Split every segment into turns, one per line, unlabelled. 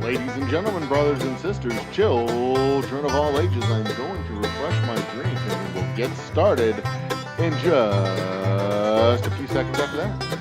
Ladies and gentlemen, brothers and sisters, children of all ages, I'm going to refresh my drink and then we'll get started in just a few seconds after that.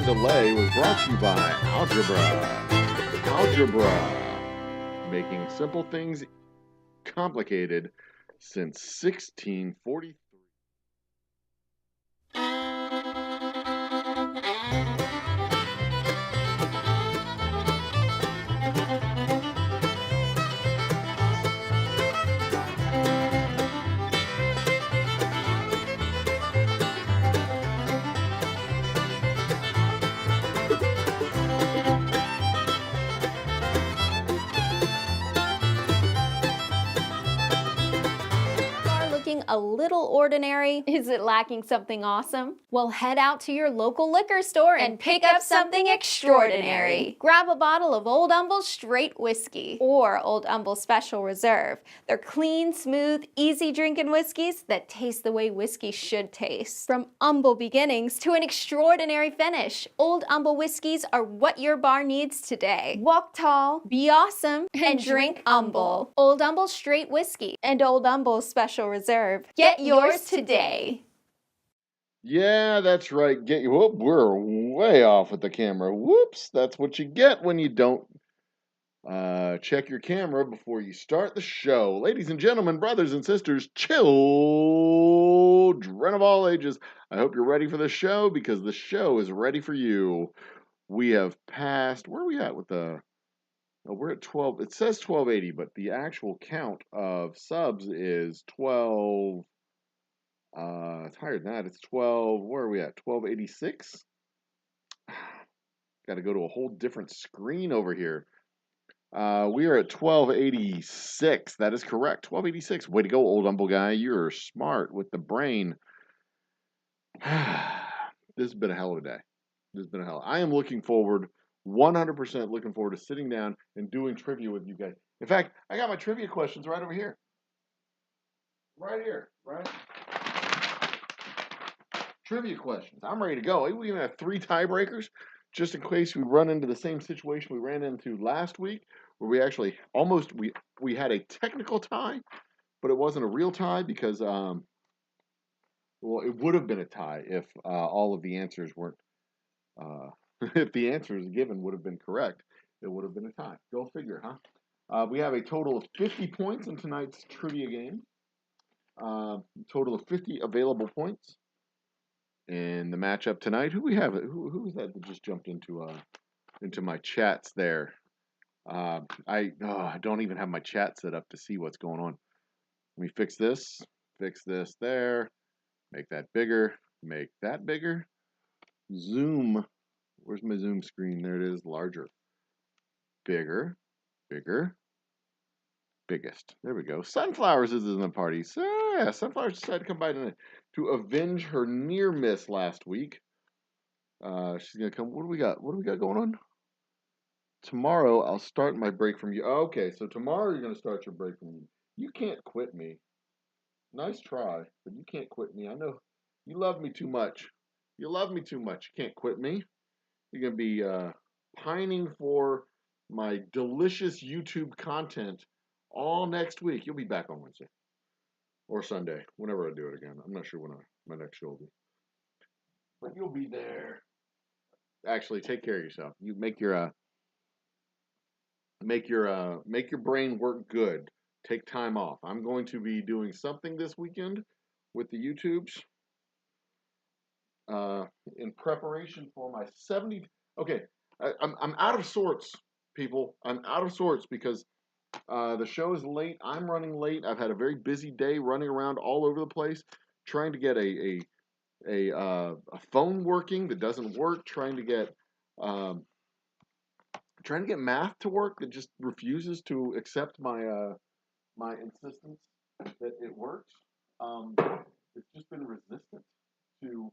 Delay was brought to you by Algebra, making simple things complicated since 1643.
A little ordinary? Is it lacking something awesome? Well, head out to your local liquor store and pick up something extraordinary. Grab a bottle of Old Humble Straight Whiskey or Old Humble Special Reserve. They're clean, smooth, easy drinking whiskeys that taste the way whiskey should taste. From humble beginnings to an extraordinary finish, Old Humble whiskeys are what your bar needs today. Walk tall, be awesome, and drink humble. Old Humble Straight Whiskey and Old Humble Special Reserve. Get yours today.
Yeah, that's right. Whoop, we're way off with the camera. Whoops, that's what you get when you don't check your camera before you start the show. Ladies and gentlemen, brothers and sisters, children of all ages, I hope you're ready for the show because the show is ready for you. We have passed, where are we at with the, we're at 12, it says 1280, but the actual count of subs is 12, it's higher than that, it's 12, where are we at, 1286? Got to go to a whole different screen over here. We are at 1286. That is correct. 1286. Way to go, old humble guy. You're smart with the brain. This has been a hell of a day. This has been a hell. I am looking forward, 100% looking forward to sitting down and doing trivia with you guys. In fact, I got my trivia questions right over here. Right here. Right. Trivia questions. I'm ready to go. We even have 3 tiebreakers just in case we run into the same situation we ran into last week where we actually almost we had a technical tie, but it wasn't a real tie because well, it would have been a tie if all of the answers weren't if the answers given would have been correct, it would have been a tie. Go figure, huh? We have a total of 50 points in tonight's trivia game. Total of 50 available points. In the matchup tonight, who we have? Who was that just jumped into my chats there? I don't even have my chat set up to see what's going on. Let me fix this there, make that bigger, make that bigger. Zoom, where's my Zoom screen? There it is, larger, bigger, biggest. There we go. Sunflowers is in the party. So yeah, Sunflowers decided to come by tonight to avenge her near miss last week. She's gonna come. What do we got? What do we got going on? Tomorrow I'll start my break from you. Okay, so tomorrow you're gonna start your break from me. You can't quit me. Nice try, but you can't quit me. I know you love me too much You love me too much. You can't quit me. You're going to be pining for my delicious YouTube content all next week. You'll be back on Wednesday or Sunday, whenever I do it again. I'm not sure when my next show will be. But you'll be there. Actually, take care of yourself. You make your brain work good. Take time off. I'm going to be doing something this weekend with the YouTubes in preparation for my 70. Okay, I'm out of sorts, people. I'm out of sorts because the show is late. I'm running late. I've had a very busy day running around all over the place trying to get a phone working that doesn't work. Trying to get math to work that just refuses to accept my insistence that it works. It's just been resistant to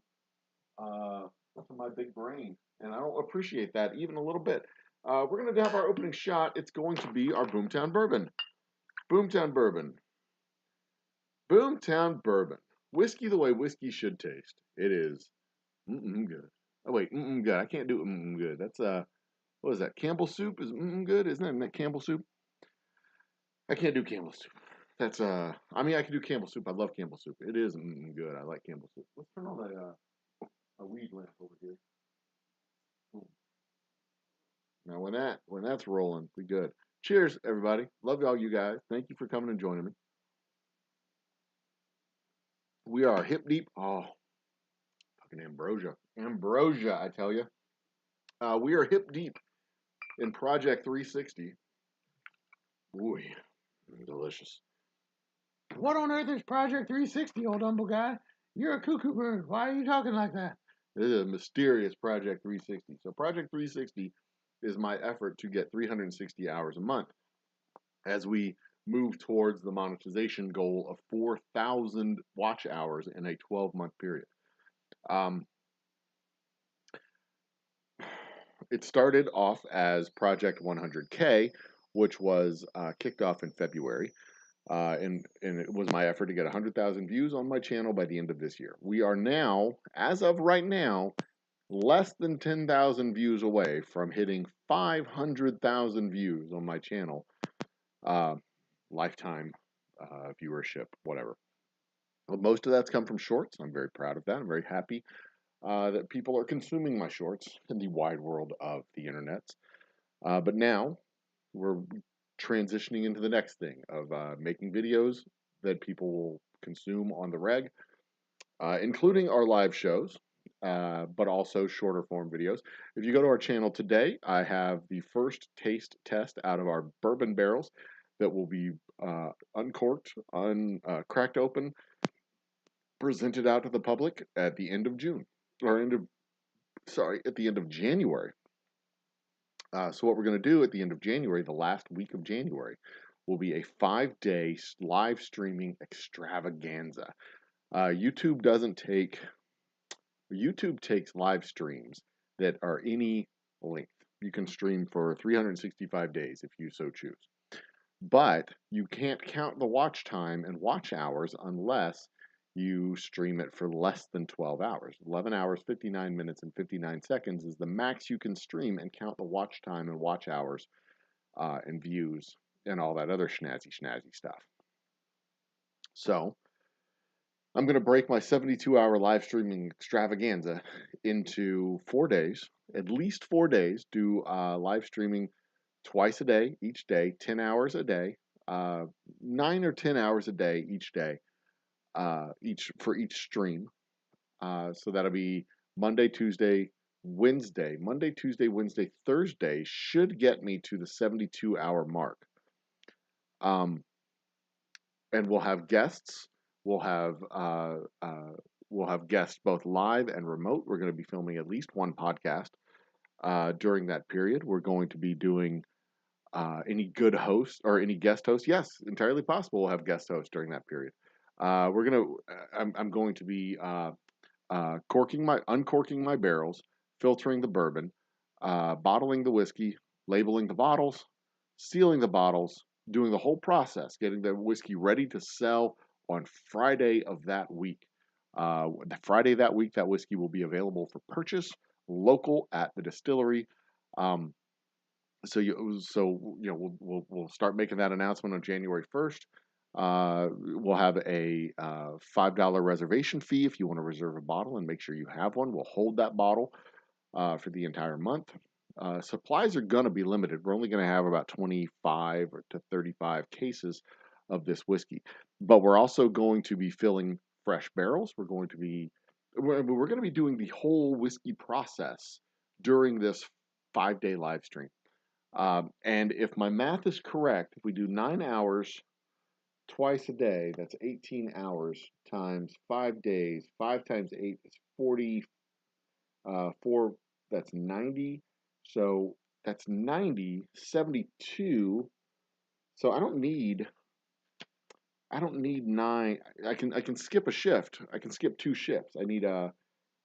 my big brain, and I don't appreciate that even a little bit. We're going to have our opening shot. It's going to be our Boomtown Bourbon. Boomtown Bourbon. Boomtown Bourbon. Whiskey the way whiskey should taste. It is good. Oh wait, good. I can't do good. That's what is that? Campbell soup is good, isn't that Campbell soup? I can't do Campbell soup. That's I mean I can do Campbell soup. I love Campbell soup. It is good. I like Campbell soup. Let's turn on a weed lamp over here. Now when that's rolling, we good. Cheers, everybody. Love y'all, you guys. Thank you for coming and joining me. We are hip deep. Oh, fucking ambrosia. Ambrosia, I tell you. We are hip deep in Project 360. Ooh, delicious. What on earth is Project 360, old humble guy? You're a cuckoo bird. Why are you talking like that? This is a mysterious Project 360. So Project 360 is my effort to get 360 hours a month as we move towards the monetization goal of 4,000 watch hours in a 12-month period. It started off as Project 100K, which was kicked off in February. And it was my effort to get 100,000 views on my channel by the end of this year. We are now, as of right now, less than 10,000 views away from hitting 500,000 views on my channel. Lifetime viewership, whatever. Well, most of that's come from shorts. I'm very proud of that. I'm very happy that people are consuming my shorts in the wide world of the internet. But now we're transitioning into the next thing of making videos that people will consume on the reg, including our live shows, but also shorter form videos. If you go to our channel today, I have the first taste test out of our bourbon barrels that will be uncorked, cracked open, presented out to the public at the end of June, or at the end of January. So what we're going to do at the end of January, the last week of January, will be a 5-day live streaming extravaganza. YouTube takes live streams that are any length. You can stream for 365 days if you so choose. But you can't count the watch time and watch hours unless you stream it for less than 12 hours. 11 hours, 59 minutes, and 59 seconds is the max you can stream and count the watch time and watch hours and views and all that other snazzy stuff. So I'm going to break my 72-hour live streaming extravaganza into 4 days, at least 4 days, do live streaming twice a day, each day, 10 hours a day, 9 or 10 hours a day each day. For each stream. So that'll be Monday, Tuesday, Wednesday. Monday, Tuesday, Wednesday, Thursday should get me to the 72-hour mark. And we'll have guests. We'll have guests both live and remote. We're going to be filming at least one podcast during that period. We're going to be doing any good hosts or any guest hosts. Yes, entirely possible. We'll have guest hosts during that period. I'm going to be uncorking my barrels, filtering the bourbon, bottling the whiskey, labeling the bottles, sealing the bottles, doing the whole process, getting the whiskey ready to sell on Friday of that week. The Friday that week, that whiskey will be available for purchase local at the distillery. Um, we'll start making that announcement on January 1st. We'll have a $5 reservation fee if you want to reserve a bottle and make sure you have one. We'll hold that bottle for the entire month. Supplies are going to be limited. We're only going to have about 25 to 35 cases of this whiskey, but we're also going to be filling fresh barrels. We're going to be doing the whole whiskey process during this 5-day live stream. And if my math is correct, if we do 9 hours twice a day, that's 18 hours times 5 days. 5 times 8 is 40. 4, that's 90. So that's 90, 72. So I don't need 9. I can skip a shift. I can skip 2 shifts. I need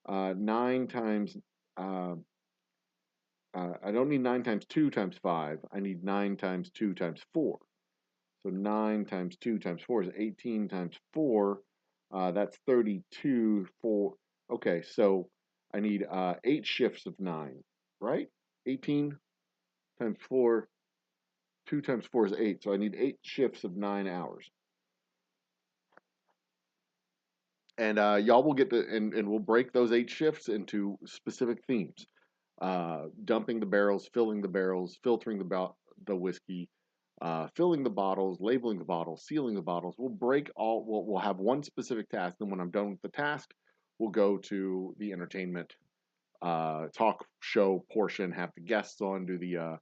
9 times I don't need 9 times 2 times 5. I need 9 times 2 times 4. So 9 times 2 times 4 is 18 times 4. That's 32. Okay, so I need 8 shifts of 9, right? 18 times 4, 2 times 4 is 8. So I need 8 shifts of 9 hours. And y'all will get and we'll break those 8 shifts into specific themes. Dumping the barrels, filling the barrels, filtering the whiskey, filling the bottles, labeling the bottles, sealing the bottles. We'll have one specific task. Then when I'm done with the task, we'll go to the entertainment talk show portion, have the guests on, do the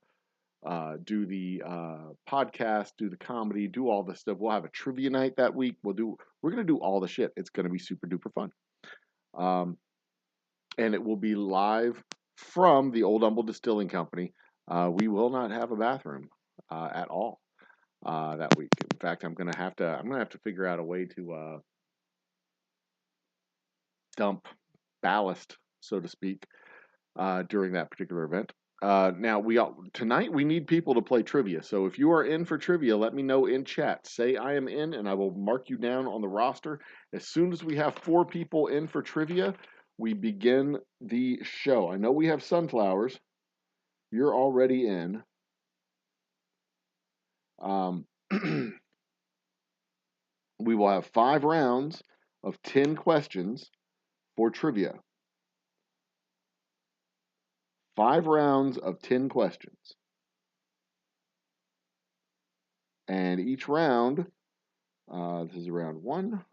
podcast, do the comedy, do all this stuff. We'll have a trivia night that week. We're gonna do all the shit. It's gonna be super duper fun. And it will be live from the Old Humble Distilling Company. We will not have a bathroom at all that week. In fact, I'm gonna have to figure out a way to dump ballast, so to speak, during that particular event. Now tonight we need people to play trivia. So if you are in for trivia, let me know in chat. Say I am in, and I will mark you down on the roster. As soon as we have 4 people in for trivia, we begin the show. I know we have sunflowers. You're already in. We will have 5 rounds of 10 questions for trivia. 5 rounds of 10 questions. And each round, this is round 1.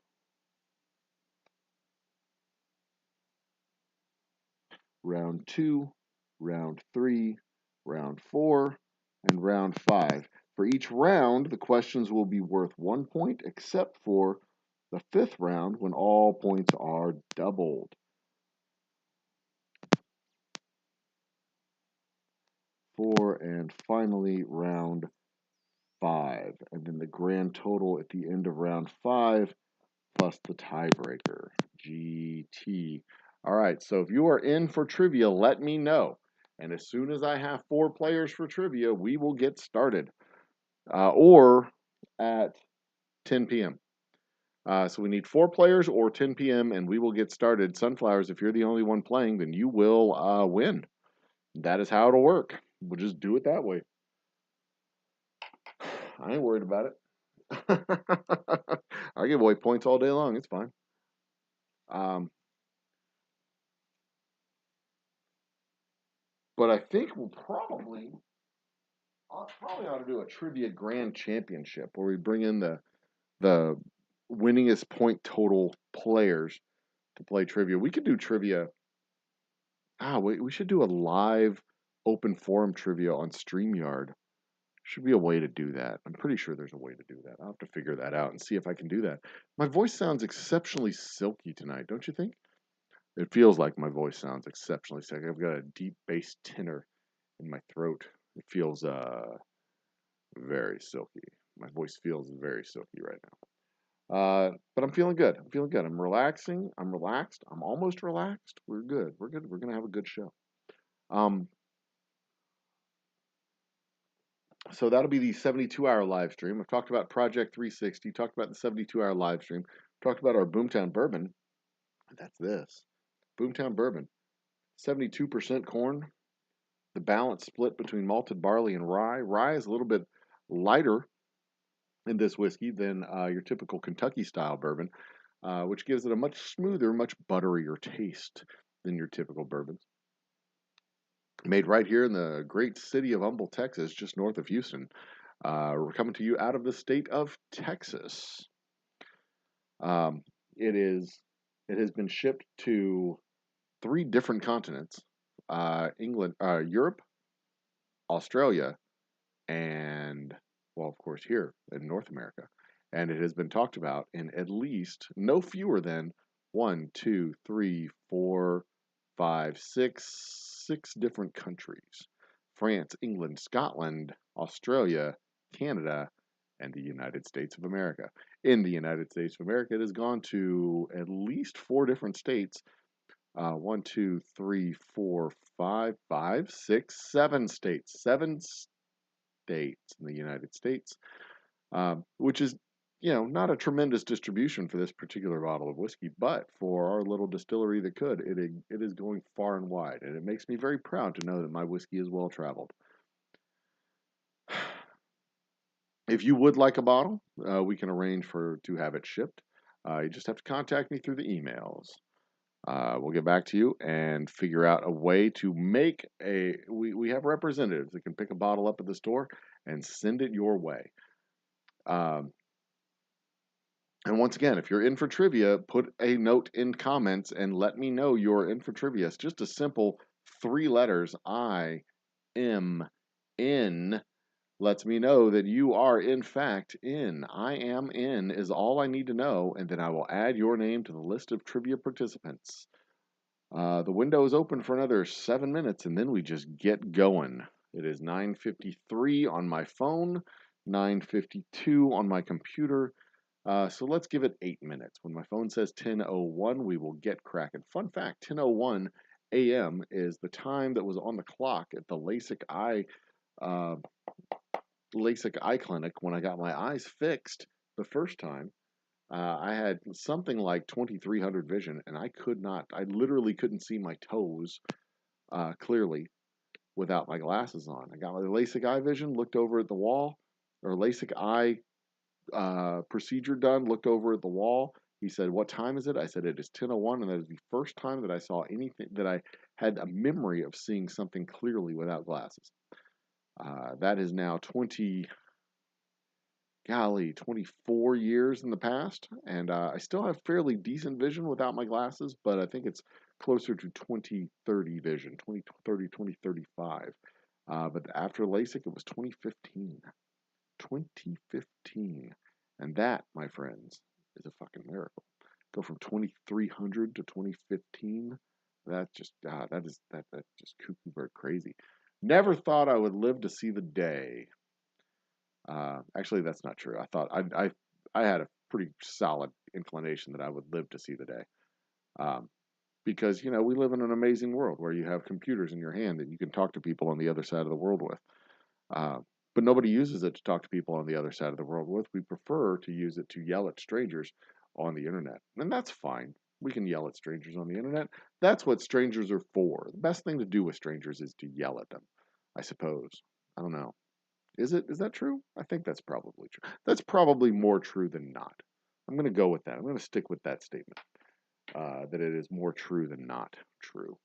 Round 2, round 3, round 4, and round 5. For each round, the questions will be worth 1 point, except for the 5th round when all points are doubled. And finally, round 5. And then the grand total at the end of round 5 plus the tiebreaker. GT. All right, so if you are in for trivia, let me know. And as soon as I have 4 players for trivia, we will get started. Or at 10 p.m. So we need 4 players or 10 p.m. and we will get started. Sunflowers, if you're the only one playing, then you will win. That is how it'll work. We'll just do it that way. I ain't worried about it. I give away points all day long. It's fine. But I think I probably ought to do a trivia grand championship where we bring in the winningest point total players to play trivia. We could do trivia. We should do a live open forum trivia on StreamYard. Should be a way to do that. I'm pretty sure there's a way to do that. I'll have to figure that out and see if I can do that. My voice sounds exceptionally silky tonight, don't you think? It feels like my voice sounds exceptionally silky. I've got a deep bass tenor in my throat. It feels very silky. My voice feels very silky right now. But I'm feeling good. I'm relaxing. I'm relaxed. I'm almost relaxed. We're good. We're going to have a good show. So that'll be the 72-hour live stream. I've talked about Project 360, talked about the 72-hour live stream, talked about our Boomtown Bourbon. this? Boomtown Bourbon, 72% corn. The balance split between malted barley and rye. Rye is a little bit lighter in this whiskey than your typical Kentucky style bourbon, which gives it a much smoother, much butterier taste than your typical bourbons. Made right here in the great city of Humble, Texas, just north of Houston. We're coming to you out of the state of Texas. Um, it is. It has been shipped to 3 different continents: England, Europe, Australia, and, well, of course, here in North America. And it has been talked about in at least no fewer than 1, 2, 3, 4, 5, 6 different countries: France, England, Scotland, Australia, Canada, and the United States of America. In the United States of America, it has gone to at least 4 different states. 1, 2, 3, 4, 5, 6, 7 states. 7 states in the United States, which is, not a tremendous distribution for this particular bottle of whiskey, but for our little distillery that could, it is going far and wide, and it makes me very proud to know that my whiskey is well traveled. If you would like a bottle, we can arrange to have it shipped. You just have to contact me through the emails. We'll get back to you and figure out a way to make we have representatives that can pick a bottle up at the store and send it your way. And once again, if you're in for trivia, put a note in comments and let me know you're in for trivia. It's just a simple 3 letters, I am in, lets me know that you are in fact in. I am in is all I need to know, and then I will add your name to the list of trivia participants. The window is open for another 7 minutes, and then we just get going. It is 9:53 on my phone, 9:52 on my computer. So let's give it 8 minutes. When my phone says 10:01, we will get cracking. Fun fact, 10:01 a.m. is the time that was on the clock at the LASIK eye clinic when I got my eyes fixed the first time. I had something like 2300 vision, and I literally couldn't see my toes clearly without my glasses on. I got my LASIK eye vision, looked over at the wall, or LASIK eye procedure done, looked over at the wall. He said, "What time is it?" I said, "It is 10:01," and that is the first time that I saw anything, that I had a memory of seeing something clearly without glasses. That is now 24 years in the past, and I still have fairly decent vision without my glasses, but I think it's closer to 20/30 vision, 20/30, 20/35. But after LASIK, it was 2015. 2015. And that, my friends, is a fucking miracle. Go from 2300 to 2015. That's just that's just cuckoo bird crazy. Never thought I would live to see the day. Actually, that's not true. I thought I had a pretty solid inclination that I would live to see the day. Because we live in an amazing world where you have computers in your hand that you can talk to people on the other side of the world with. But nobody uses it to talk to people on the other side of the world with. We prefer to use it to yell at strangers on the internet. And that's fine. We can yell at strangers on the internet. That's what strangers are for. The best thing to do with strangers is to yell at them, I suppose. I don't know. Is that true? I think that's probably true. That's probably more true than not. I'm going to go with that. I'm going to stick with that statement. That it is more true than not true.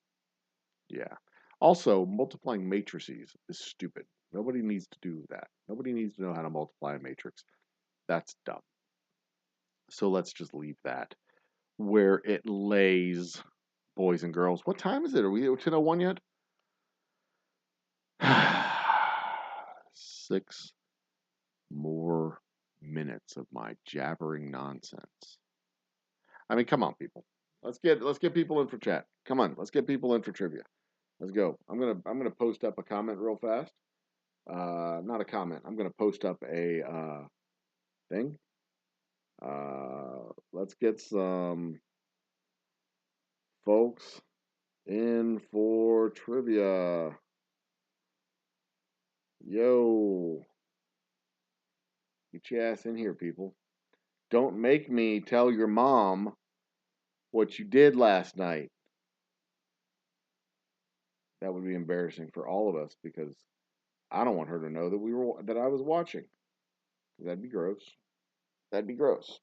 Yeah. Also, multiplying matrices is stupid. Nobody needs to do that. Nobody needs to know how to multiply a matrix. That's dumb. So let's just leave that where it lays, boys and girls. What time is it? Are we at 10:01 yet? 6 more minutes of my jabbering nonsense. I mean, come on, people. Let's get people in for chat. Come on, let's get people in for trivia. Let's go. I'm gonna post up a comment real fast. Not a comment. I'm gonna post up a thing. Let's get some folks in for trivia. Yo, get your ass in here, people. Don't make me tell your mom what you did last night. That would be embarrassing for all of us because I don't want her to know that I was watching. That'd be gross. That'd be gross.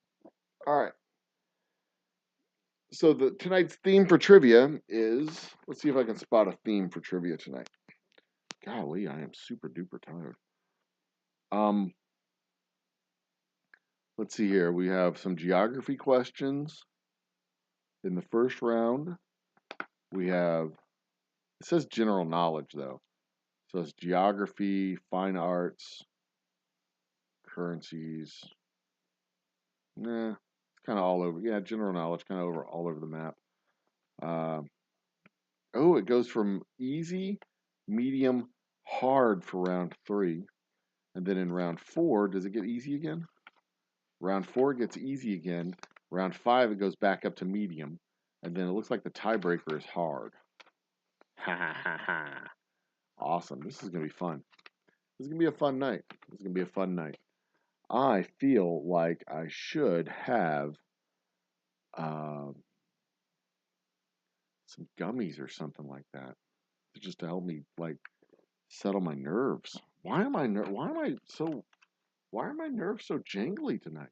All right. So tonight's theme for trivia is, let's see if I can spot a theme for trivia tonight. Golly, I am super duper tired. Let's see here. We have some geography questions in the first round. We have, it says general knowledge though. So it's geography, fine arts, currencies. Nah, it's kind of all over. Yeah, general knowledge, kind of all over the map. Oh, it goes from easy, medium, hard for round 3. And then in round 4, does it get easy again? Round 4 gets easy again. Round 5, it goes back up to medium. And then it looks like the tiebreaker is hard. Ha ha ha ha. Awesome. This is going to be fun. This is going to be a fun night. This is going to be a fun night. I feel like I should have some gummies or something like that, just to help me like settle my nerves. Why are my nerves so jangly tonight?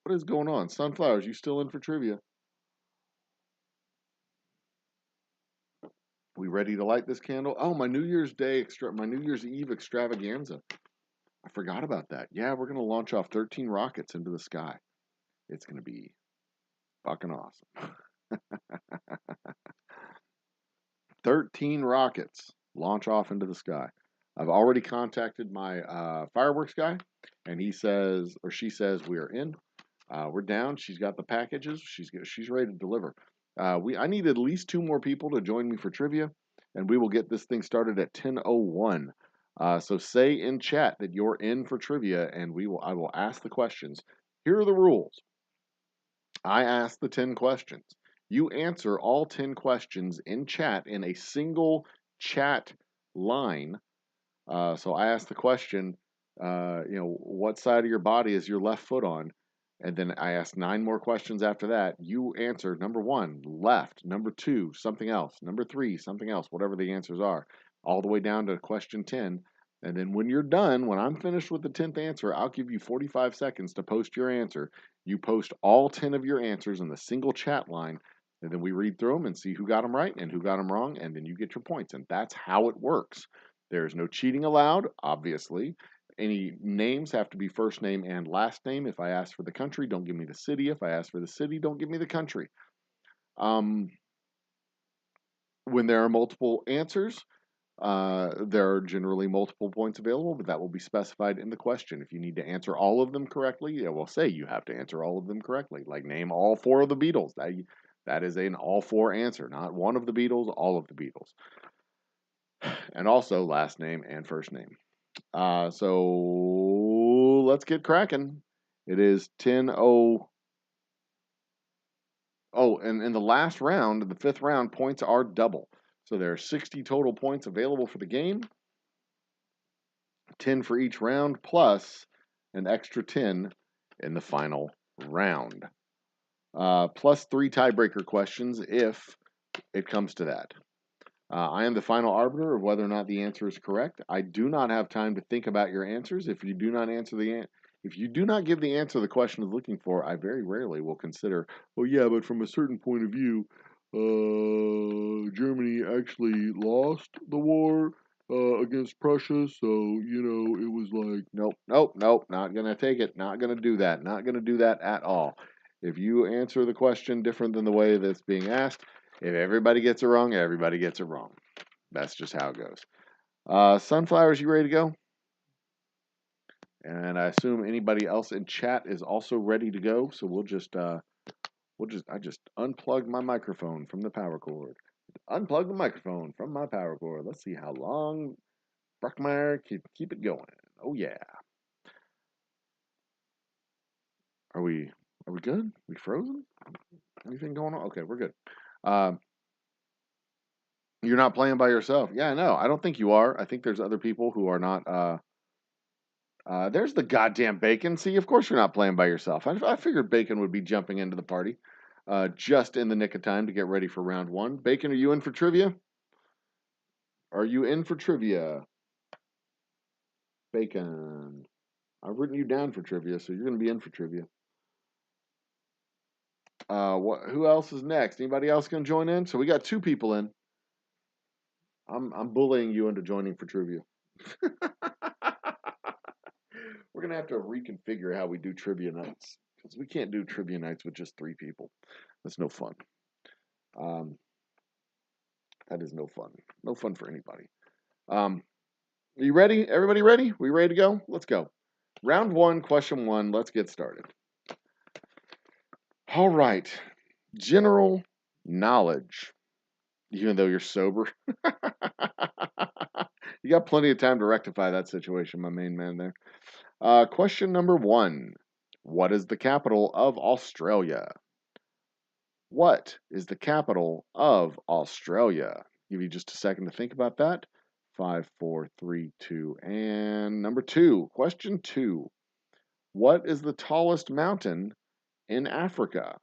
What is going on? Sunflowers, you still in for trivia? We ready to light this candle? Oh, my New Year's Eve extravaganza. I forgot about that. Yeah, we're gonna launch off 13 rockets into the sky. It's gonna be fucking awesome. 13 rockets launch off into the sky. I've already contacted my fireworks guy, and he says, or she says, we are in. We're down. She's got the packages. She's ready to deliver. I need at least 2 more people to join me for trivia, and we will get this thing started at 10:01. So say in chat that you're in for trivia, and I will ask the questions. Here are the rules. I ask the 10 questions. You answer all 10 questions in chat in a single chat line. So I ask the question, what side of your body is your left foot on? And then I ask 9 more questions after that. You answer number 1, left, number 2, something else, number 3, something else, whatever the answers are, all the way down to question 10. And then when you're done, when I'm finished with the 10th answer, I'll give you 45 seconds to post your answer. You post all 10 of your answers in the single chat line, and then we read through them and see who got them right and who got them wrong, and then you get your points. And that's how it works. There's no cheating allowed, obviously. Any names have to be first name and last name. If I ask for the country, don't give me the city. If I ask for the city, don't give me the country. When there are multiple answers, there are generally multiple points available, but that will be specified in the question. If you need to answer all of them correctly, it will say you have to answer all of them correctly. Like name all 4 of the Beatles. That is an all 4 answer, not one of the Beatles, all of the Beatles. And also last name and first name. So let's get cracking. It is 10:00. Oh, and in the last round, the 5th round, points are double. So there are 60 total points available for the game. 10 for each round, plus an extra 10 in the final round. Plus 3 tiebreaker questions if it comes to that. I am the final arbiter of whether or not the answer is correct. I do not have time to think about your answers. If you do not give the answer the question is looking for, I very rarely will consider, oh yeah, but from a certain point of view, Germany actually lost the war against Prussia, so it was like nope, not gonna take it, not gonna do that, not gonna do that at all. If you answer the question different than the way that's being asked, if everybody gets it wrong, everybody gets it wrong. That's just how it goes. Sunflowers, you ready to go? And I assume anybody else in chat is also ready to go. So I just unplugged my microphone from the power cord. Unplug the microphone from my power cord. Let's see how long Bruckmeyer can keep it going. Oh yeah. Are we good? We frozen? Anything going on? Okay, we're good. You're not playing by yourself. Yeah, no, I don't think you are. I think there's other people who are not. There's the goddamn Bacon. See, of course you're not playing by yourself. I figured Bacon would be jumping into the party. just in the nick of time to get ready for round one. Bacon, are you in for trivia? Are you in for trivia? Bacon. I've written you down for trivia, so you're going to be in for trivia. Who else is next? Anybody else going to join in? So we got 2 people in. I'm bullying you into joining for trivia. We're going to have to reconfigure how we do trivia nights because we can't do trivia nights with just 3 people. That's no fun. That is no fun. No fun for anybody. Are you ready? Everybody ready? We ready to go? Let's go. Round 1, question 1. Let's get started. All right. General knowledge. Even though you're sober. You got plenty of time to rectify that situation, my main man there. Question number 1. What is the capital of Australia? What is the capital of Australia? Give you just a second to think about that. 5, 4, 3, 2, and number 2. Question 2. What is the tallest mountain in Africa?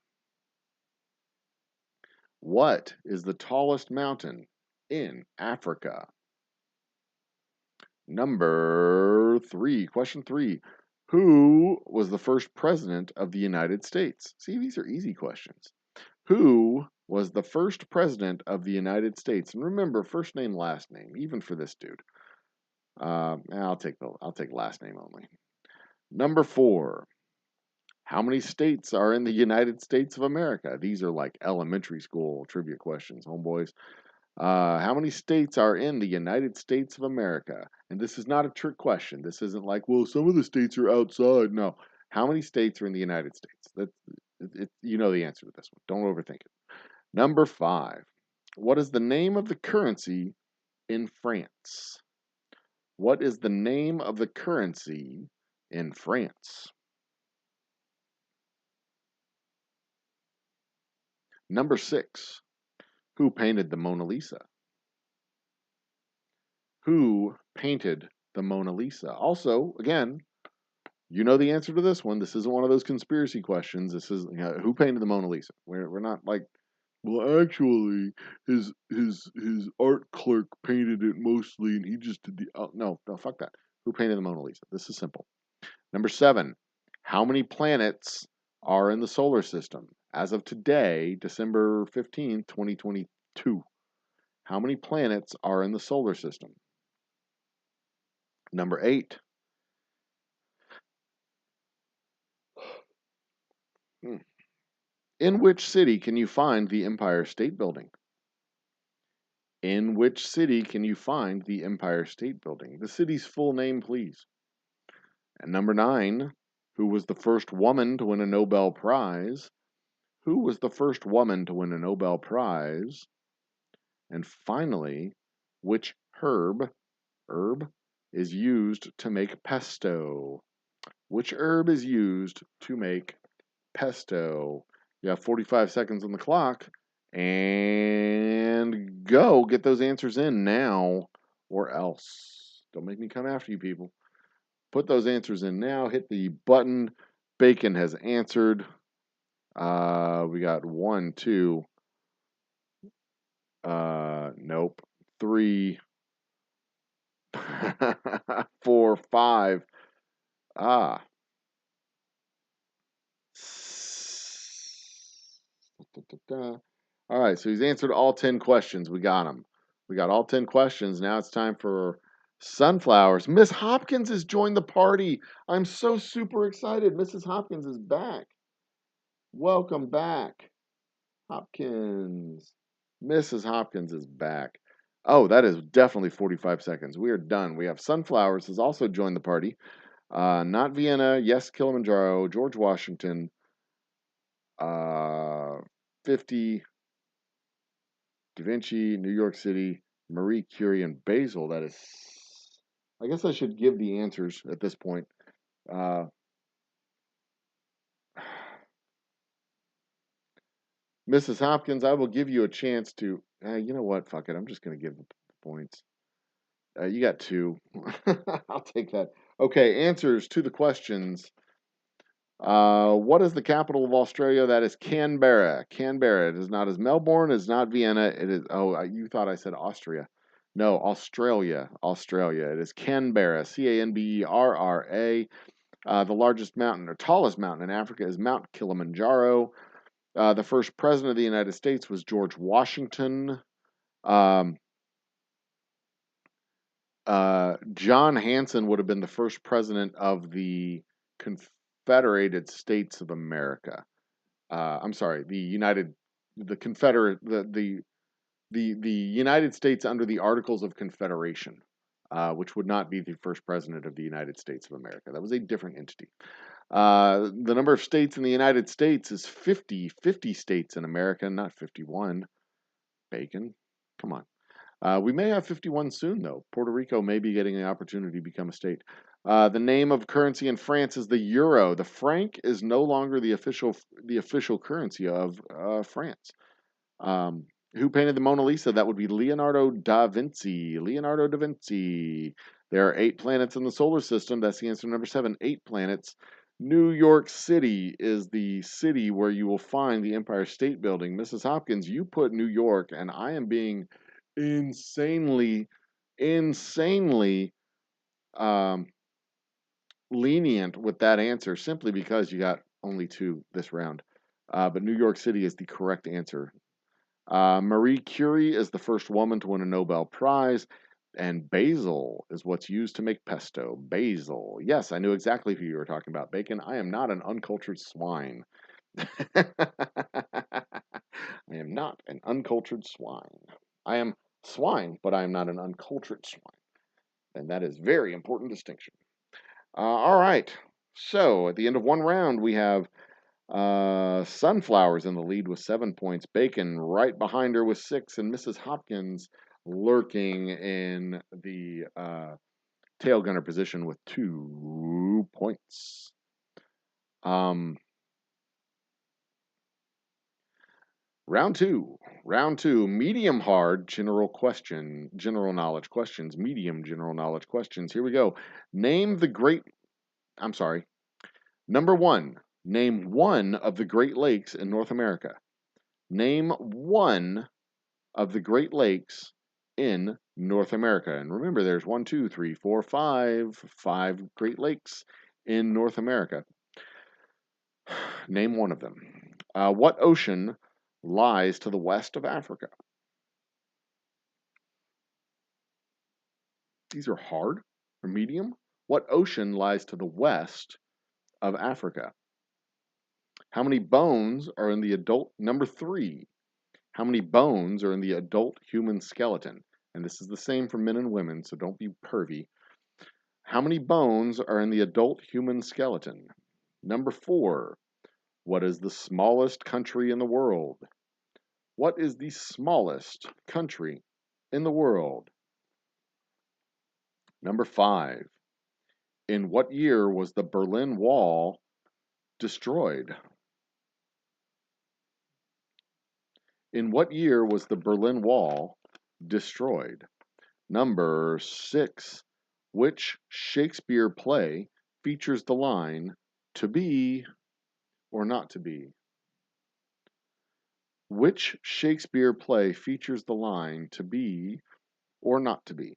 What is the tallest mountain in Africa? Number 3. Question 3. Who was the first president of the United States? See, these are easy questions. Who was the first president of the United States? And remember, first name, last name, even for this dude. I'll take last name only. Number 4. How many states are in the United States of America? These are like elementary school trivia questions, homeboys. How many states are in the United States of America? And this is not a trick question. This isn't like, well, some of the states are outside. No. How many states are in the United States? You know the answer to this one. Don't overthink it. Number 5. What is the name of the currency in France? What is the name of the currency in France? Number 6. Who painted the Mona Lisa? Who painted the Mona Lisa? Also, again, you know the answer to this one. This isn't one of those conspiracy questions. This is who painted the Mona Lisa. We're not like, well, actually, his art clerk painted it mostly, and he just did the. Oh, no, fuck that. Who painted the Mona Lisa? This is simple. Number 7. How many planets are in the solar system as of today, December 15th, 2022? How many planets are in the solar system? Number 8. In which city can you find the Empire State Building? In which city can you find the Empire State Building? The city's full name, please. And number 9. Who was the first woman to win a Nobel Prize? Who was the first woman to win a Nobel Prize? And finally, which herb is used to make pesto? Which herb is used to make pesto? You have 45 seconds on the clock, and go get those answers in now or else. Don't make me come after you, people. Put those answers in now. Hit the button. Bacon has answered. We got 1, 2. Nope. 3, 4, 5. All right, so he's answered all 10 questions. We got him. We got all 10 questions. Now it's time for sunflowers. Miss Hopkins has joined the party. I'm so super excited. Mrs. Hopkins is back. Welcome back, Hopkins. Mrs. Hopkins is back. Oh, that is definitely 45 seconds. We are done. We have Sunflowers has also joined the party. Not Vienna. Yes, Kilimanjaro. George Washington. 50. Da Vinci. New York City. Marie Curie and Basil. That is. I guess I should give the answers at this point. Mrs. Hopkins, I will give you a chance to. You know what? Fuck it. I'm just going to give the points. You got 2. I'll take that. Okay, answers to the questions. What is the capital of Australia? That is Canberra. Canberra. It is not as Melbourne. It's not Vienna. It is. Oh, you thought I said Austria. No, Australia. Australia. It is Canberra. Canberra. The largest mountain or tallest mountain in Africa is Mount Kilimanjaro. The first president of the United States was George Washington. Um, John Hanson would have been the first president of the Confederated States of America. I'm sorry, the Confederate, the United States under the Articles of Confederation, which would not be the first president of the United States of America. That was a different entity. The number of states in the United States is 50 states in America, not 51. Bacon, come on. We may have 51 soon, though. Puerto Rico may be getting an opportunity to become a state. The name of currency in France is the euro. The franc is no longer the official currency of France. Who painted the Mona Lisa? That would be Leonardo da Vinci. Leonardo da Vinci. There are 8 planets in the solar system. That's the answer number 7. 8 planets. New York City is the city where you will find the Empire State Building. Mrs. Hopkins, you put New York, and I am being insanely um, lenient with that answer simply because you got only 2 this round. But New York City is the correct answer. Marie Curie is the first woman to win a Nobel Prize, and basil is what's used to make pesto. Basil. Yes, I knew exactly who you were talking about, Bacon. I am not an uncultured swine. I am not an uncultured swine. I am swine, but I am not an uncultured swine. And that is very important distinction. All right. So at the end of one round, we have Sunflowers in the lead with 7 points. Bacon right behind her with 6, and Mrs. Hopkins lurking in the tail gunner position with 2 points. Round two, medium hard general knowledge questions, medium general knowledge questions. Here we go. Number 1, name one of the Great Lakes in North America. Name one of the Great Lakes in North America. And remember, there's 1, 2, 3, 4, 5 Great Lakes in North America. Name one of them. What ocean lies to the west of Africa? These are hard or medium. What ocean lies to the west of Africa? How many bones are in the adult? Number 3. How many bones are in the adult human skeleton? And this is the same for men and women, so don't be pervy. How many bones are in the adult human skeleton? Number 4. What is the smallest country in the world? What is the smallest country in the world? Number 5. In what year was the Berlin Wall destroyed? In what year was the Berlin Wall destroyed? Number 6. Which Shakespeare play features the line, to be or not to be? Which Shakespeare play features the line, to be or not to be?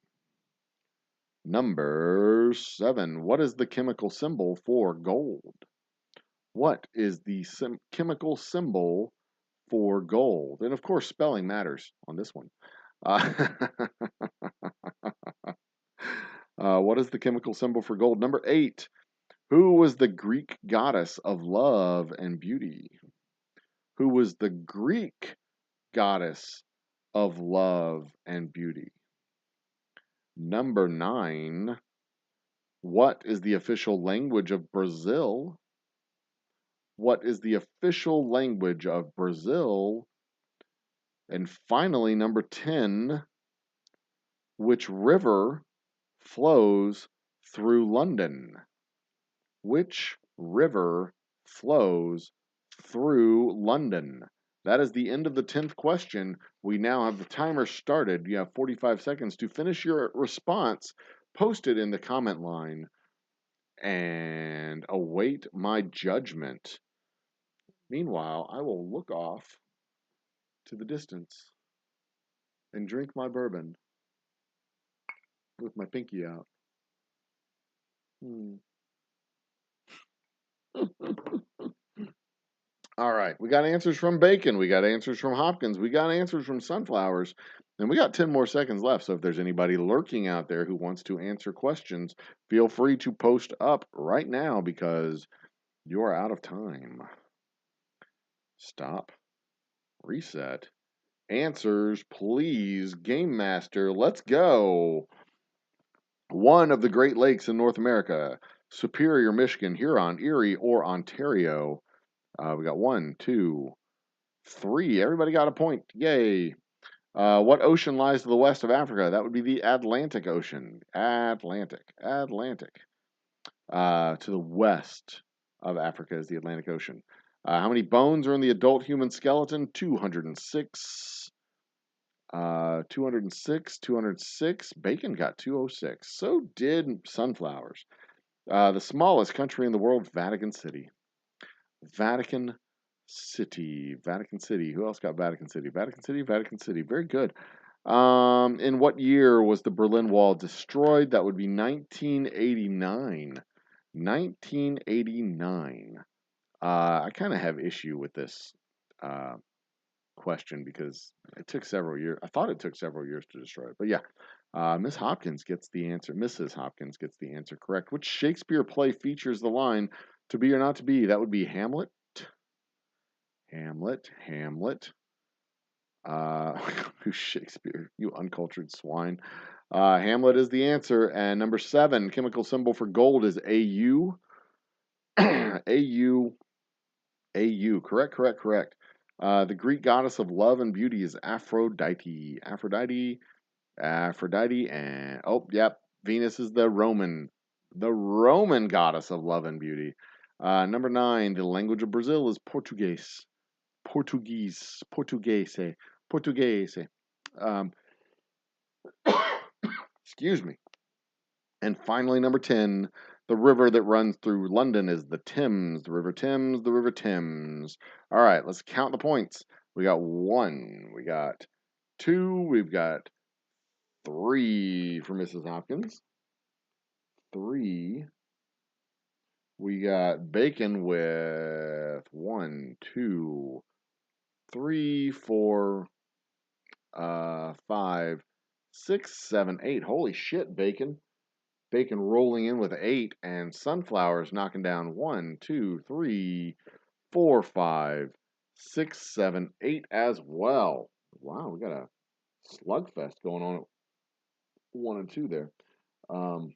Number 7. What is the chemical symbol for gold? What is the chemical symbol for gold? And of course, spelling matters on this one. What is the chemical symbol for gold? Number 8. Who was the Greek goddess of love and beauty? Who was the Greek goddess of love and beauty? Number 9. What is the official language of Brazil? What is the official language of Brazil? And finally, number 10. Which river flows through London? Which river flows through London? That is the end of the 10th question. We now have the timer started. You have 45 seconds to finish your response. Post it in the comment line. and await my judgment. Meanwhile, I will look off to the distance and drink my bourbon with my pinky out. All right, we got answers from Bacon, we got answers from Hopkins, we got answers from Sunflowers, and we got 10 more seconds left. So if there's anybody lurking out there who wants to answer questions, feel free to post up right now because you're out of time. Stop. Reset. Answers, please. Game Master, let's go. One of the Great Lakes in North America: Superior, Michigan, Huron, Erie, or Ontario. We got 1, 2, 3. Everybody got a point. Yay. What ocean lies to the west of Africa? That would be the Atlantic Ocean. Atlantic. To the west of Africa is the Atlantic Ocean. How many bones are in the adult human skeleton? 206. 206. Bacon got 206. So did Sunflowers. The smallest country in the world, Vatican City. Vatican City. Who else got Vatican City? Vatican City. Very good. In what year was the Berlin Wall destroyed? That would be 1989. 1989. I kind of have issue with this question because it took several years. I thought it took several years to destroy it, but yeah. Miss Hopkins gets the answer. Mrs. Hopkins gets the answer correct. Which Shakespeare play features the line "To be or not to be"? That would be Hamlet. Hamlet. Who's Shakespeare? You uncultured swine. Hamlet is the answer. And number 7, chemical symbol for gold is AU. AU. Correct. The Greek goddess of love and beauty is Aphrodite. And Venus is the Roman goddess of love and beauty. Number 9, the language of Brazil is Portuguese. Portuguese. Excuse me. And finally, number 10, the river that runs through London is the Thames. The River Thames. All right, let's count the points. We got 1, we got 2, we've got 3 for Mrs. Hopkins. 3. We got Bacon with 1, 2, 3, 4, 5, 6, 7, 8. Holy shit, Bacon. Bacon rolling in with 8, and Sunflowers knocking down 1, 2, 3, 4, 5, 6, 7, 8 as well. Wow, we got a slugfest going on at 1 and 2 there. All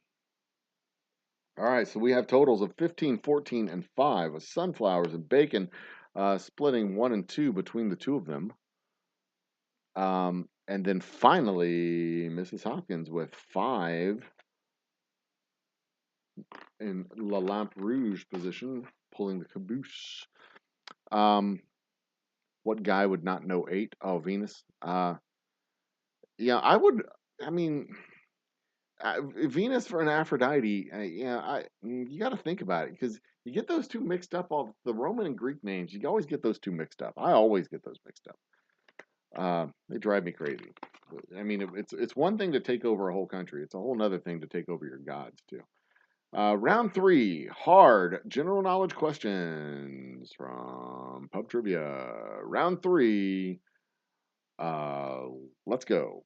right, so we have totals of 15, 14, and 5 with Sunflowers and Bacon splitting 1 and 2 between the two of them. And then finally, Mrs. Hopkins with 5 in La Lampe Rouge position, pulling the caboose. What guy would not know 8? Oh, Venus. Yeah, I would. I mean, Venus for an Aphrodite. You got to think about it because you get those two mixed up. All the Roman and Greek names, you always get those two mixed up. I always get those mixed up. They drive me crazy. I mean, it's one thing to take over a whole country. It's a whole other thing to take over your gods too. Round 3, hard general knowledge questions from Pub Trivia. Round 3. Let's go.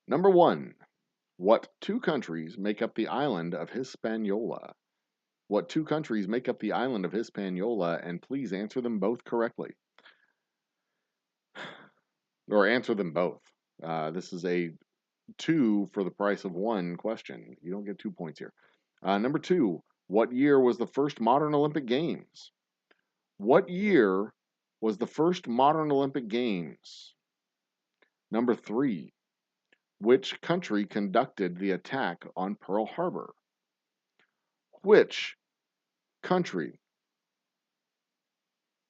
Number 1. What 2 countries make up the island of Hispaniola? What 2 countries make up the island of Hispaniola? And please answer them both correctly. Or answer them both. This is a 2 for the price of 1 question. You don't get 2 points here. Number 2. What year was the first modern Olympic Games? What year was the first modern Olympic Games? Number 3. Which country conducted the attack on Pearl Harbor? Which country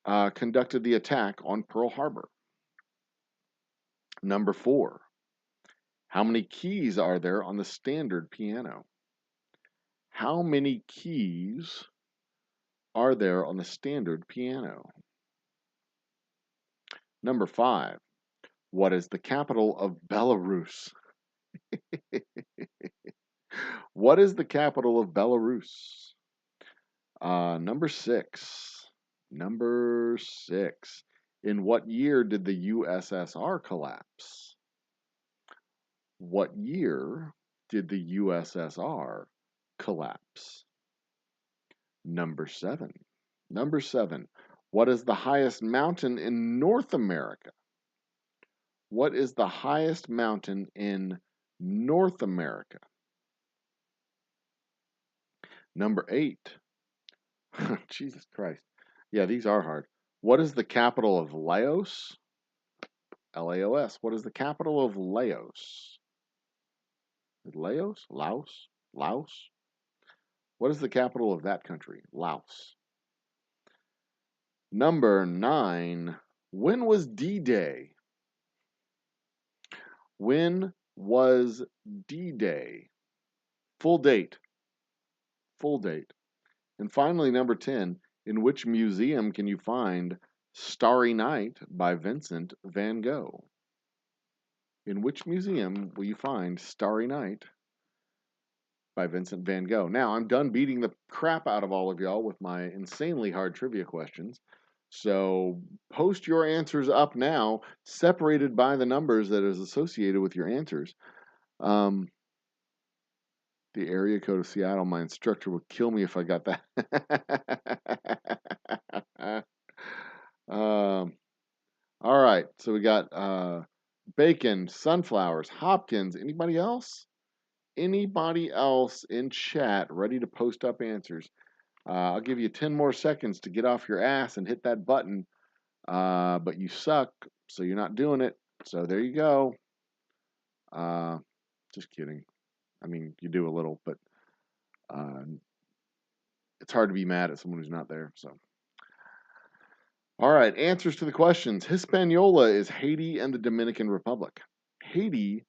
conducted the attack on Pearl Harbor? Number 4. How many keys are there on the standard piano? How many keys are there on the standard piano? Number 5. What is the capital of Belarus? What is the capital of Belarus? Number 6. Number 6. In what year did the USSR collapse? What year did the USSR collapse? Number 7. Number 7. What is the highest mountain in North America? What is the highest mountain in North America? Number 8. Jesus Christ. Yeah, these are hard. What is the capital of Laos? Laos. What is the capital of Laos? Laos? Laos? Laos? What is the capital of that country? Laos. Number 9. When was D-Day? When was D-Day? Full date. Full date. And finally, number 10. In which museum can you find Starry Night by Vincent van Gogh? In which museum will you find Starry Night by Vincent van Gogh? Now, I'm done beating the crap out of all of y'all with my insanely hard trivia questions. So post your answers up now, separated by the numbers that is associated with your answers. The area code of Seattle, my instructor would kill me if I got that. All right, so we got bacon, sunflowers, Hopkins. Anybody else? Anybody else in chat ready to post up answers? I'll give you 10 more seconds to get off your ass and hit that button. But you suck, so you're not doing it. So there you go. Just kidding. I mean, you do a little, but it's hard to be mad at someone who's not there. So, all right, answers to the questions. Hispaniola is Haiti and the Dominican Republic. Haiti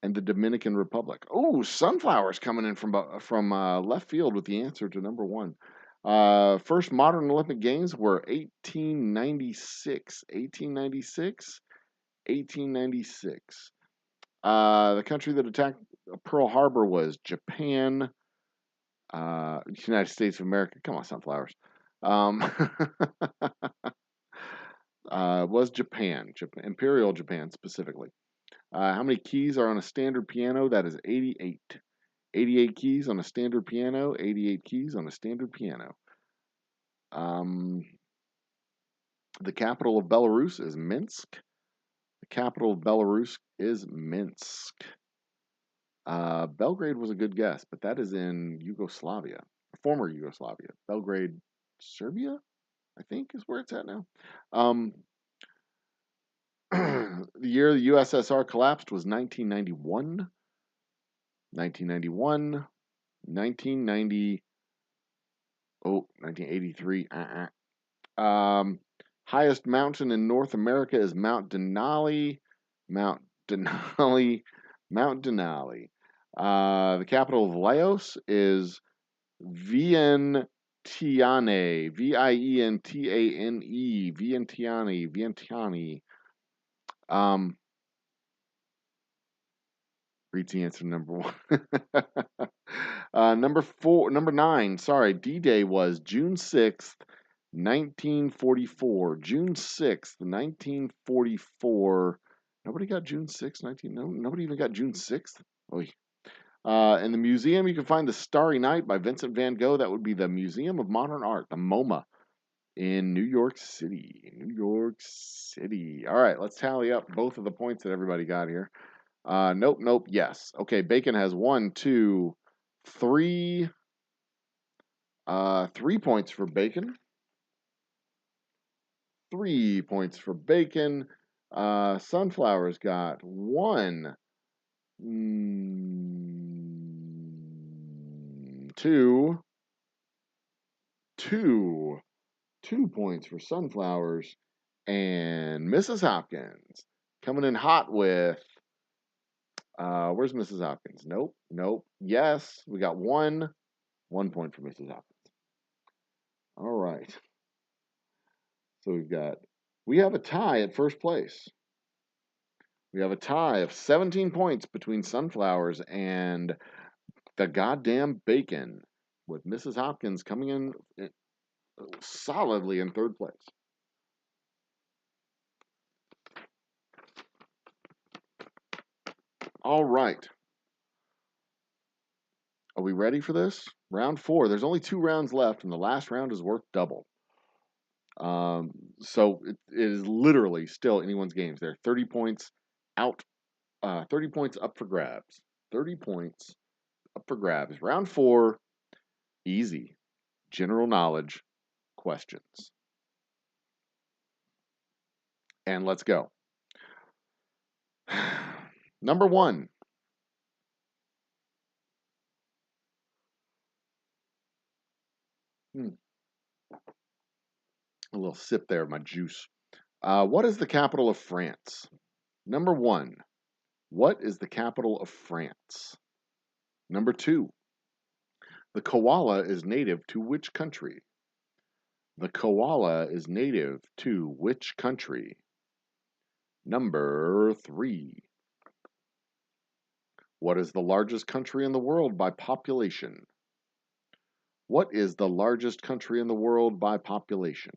and the Dominican Republic. Oh, sunflowers coming in from left field with the answer to number 1. First modern Olympic Games were 1896. 1896. 1896. The country that attacked Pearl Harbor was Japan. United States of America. Come on, sunflowers. Was Japan. Imperial Japan specifically. How many keys are on a standard piano? That is 88. 88 keys on a standard piano. 88 keys on a standard piano. The capital of Belarus is Minsk. The capital of Belarus is Minsk. Belgrade was a good guess, but that is in Yugoslavia, former Yugoslavia. Belgrade, Serbia, I think is where it's at now. The year the USSR collapsed was 1991. 1991. 1990. Oh, 1983. Highest mountain in North America is Mount Denali. Mount Denali. Mount Denali. The capital of Laos is Vientiane. Vientane. Vientiane. Vientiane. Reads the answer number 1. Number 9. Sorry, D-Day was June 6th, 1944. June 6th, 1944. Nobody got June 6th, No, nobody even got June 6th. Oh, in the museum, you can find The Starry Night by Vincent van Gogh. That would be the Museum of Modern Art, the MoMA, in New York City. New York City. All right, let's tally up both of the points that everybody got here. Nope, yes. Okay, bacon has 1, 2, 3. 3 points for bacon. 3 points for bacon. Sunflowers got 1. 2. 2 points for sunflowers. And Mrs. Hopkins coming in hot with, where's Mrs. Hopkins? Nope. Yes, we got 1. 1 point for Mrs. Hopkins. All right. So we have a tie at first place. We have a tie of 17 points between Sunflowers and the goddamn Bacon, with Mrs. Hopkins coming in solidly in third place. All right. Are we ready for this? Round 4. There's only 2 rounds left, and the last round is worth double. So it is literally still anyone's games. There are 30 points out, 30 points up for grabs. 30 points up for grabs. Round 4, easy. General knowledge questions. And let's go. Number 1. A little sip there of my juice. What is the capital of France? Number 1. What is the capital of France? Number 2. The koala is native to which country? The koala is native to which country? Number 3. What is the largest country in the world by population? What is the largest country in the world by population?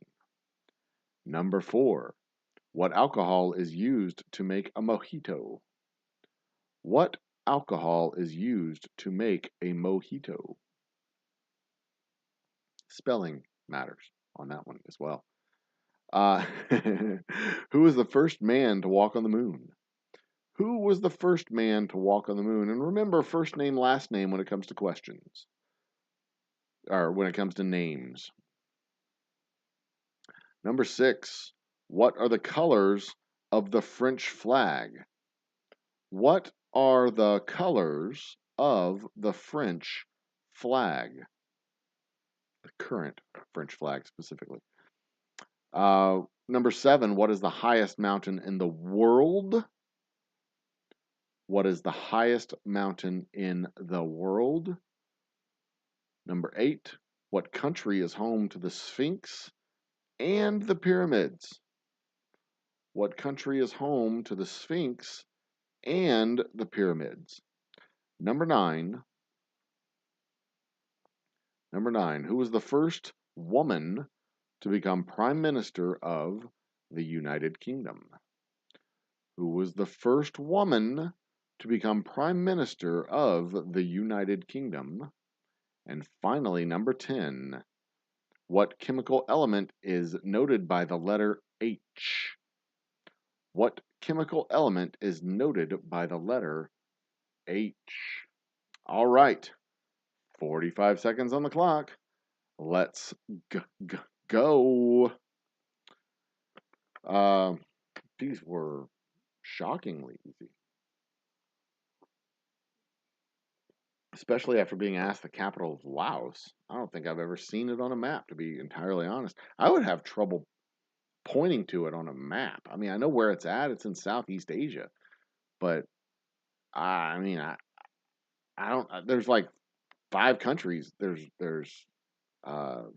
Number 4. What alcohol is used to make a mojito? What alcohol is used to make a mojito? Spelling matters on that one as well. Who was the first man to walk on the moon? Who was the first man to walk on the moon? And remember, first name, last name when it comes to questions. Or when it comes to names. Number 6. What are the colors of the French flag? What are the colors of the French flag? The current French flag specifically. Number 7. What is the highest mountain in the world? What is the highest mountain in the world? Number 8. What country is home to the Sphinx and the pyramids? What country is home to the Sphinx and the pyramids? Number 9. Who was the first woman to become Prime Minister of the United Kingdom? Who was the first woman to become Prime Minister of the United Kingdom? And finally, number 10. What chemical element is noted by the letter H? What chemical element is noted by the letter H? All right. 45 seconds on the clock. Let's go. These were shockingly easy. Especially after being asked the capital of Laos. I don't think I've ever seen it on a map, to be entirely honest. I would have trouble pointing to it on a map. I mean, I know where it's at. It's in Southeast Asia. But, I mean, I don't... There's like 5 countries. There's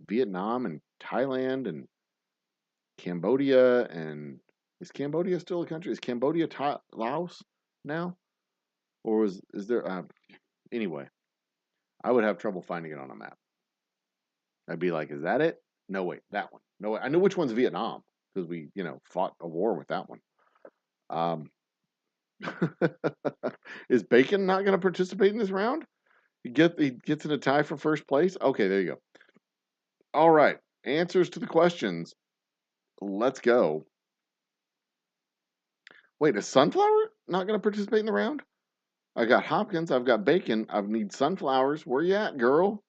Vietnam and Thailand and Cambodia. And is Cambodia still a country? Is Cambodia Laos now? Or is there... Anyway, I would have trouble finding it on a map. I'd be like, is that it? No, wait, that one. No, I know which one's Vietnam because we, fought a war with that one. Is Bacon not going to participate in this round? He gets in a tie for first place? Okay, there you go. All right, answers to the questions. Let's go. Wait, is Sunflower not going to participate in the round? I got Hopkins, I've got Bacon, I need Sunflowers. Where you at, girl?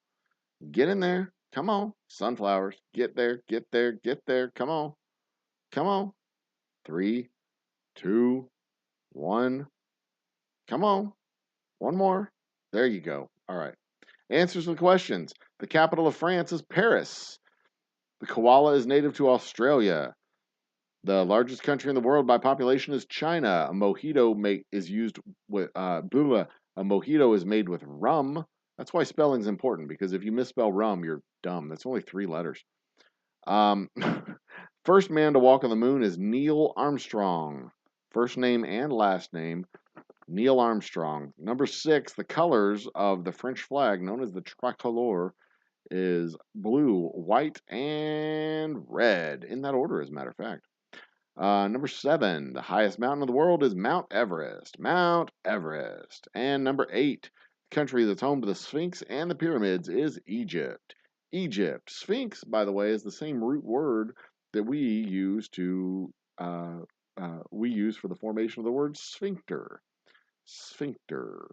Get in there. Come on. Sunflowers. Get there, get there, get there. Come on. Come on. 3, 2, 1. Come on. One more. There you go. All right. Answers to the questions. The capital of France is Paris. The koala is native to Australia. The largest country in the world by population is China. A mojito is used with a mojito is made with rum. That's why spelling's important, because if you misspell rum, you're dumb. That's only 3 letters. Um, first man to walk on the moon is Neil Armstrong. First name and last name, Neil Armstrong. Number 6, the colors of the French flag, known as the tricolor, is blue, white, and red. In that order, as a matter of fact. Number 7, the highest mountain in the world is Mount Everest. Mount Everest. And number 8, the country that's home to the Sphinx and the pyramids is Egypt. Egypt. Sphinx, by the way, is the same root word that we use for the formation of the word sphincter. Sphincter.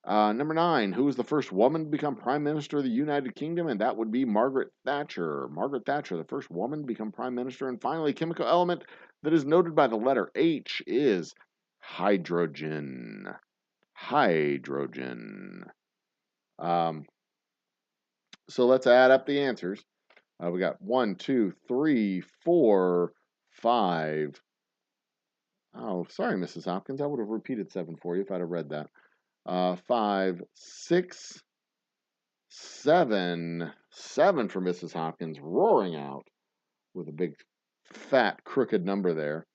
Number 9, who was the first woman to become Prime Minister of the United Kingdom? And that would be Margaret Thatcher. Margaret Thatcher, the first woman to become Prime Minister. And finally, chemical element that is noted by the letter H is hydrogen. Hydrogen. So let's add up the answers. We got 1, 2, 3, 4, 5. Oh, sorry, Mrs. Hopkins. I would have repeated 7 for you if I'd have read that. 5, 6, 7. 7 for Mrs. Hopkins, roaring out with a big, fat, crooked number there.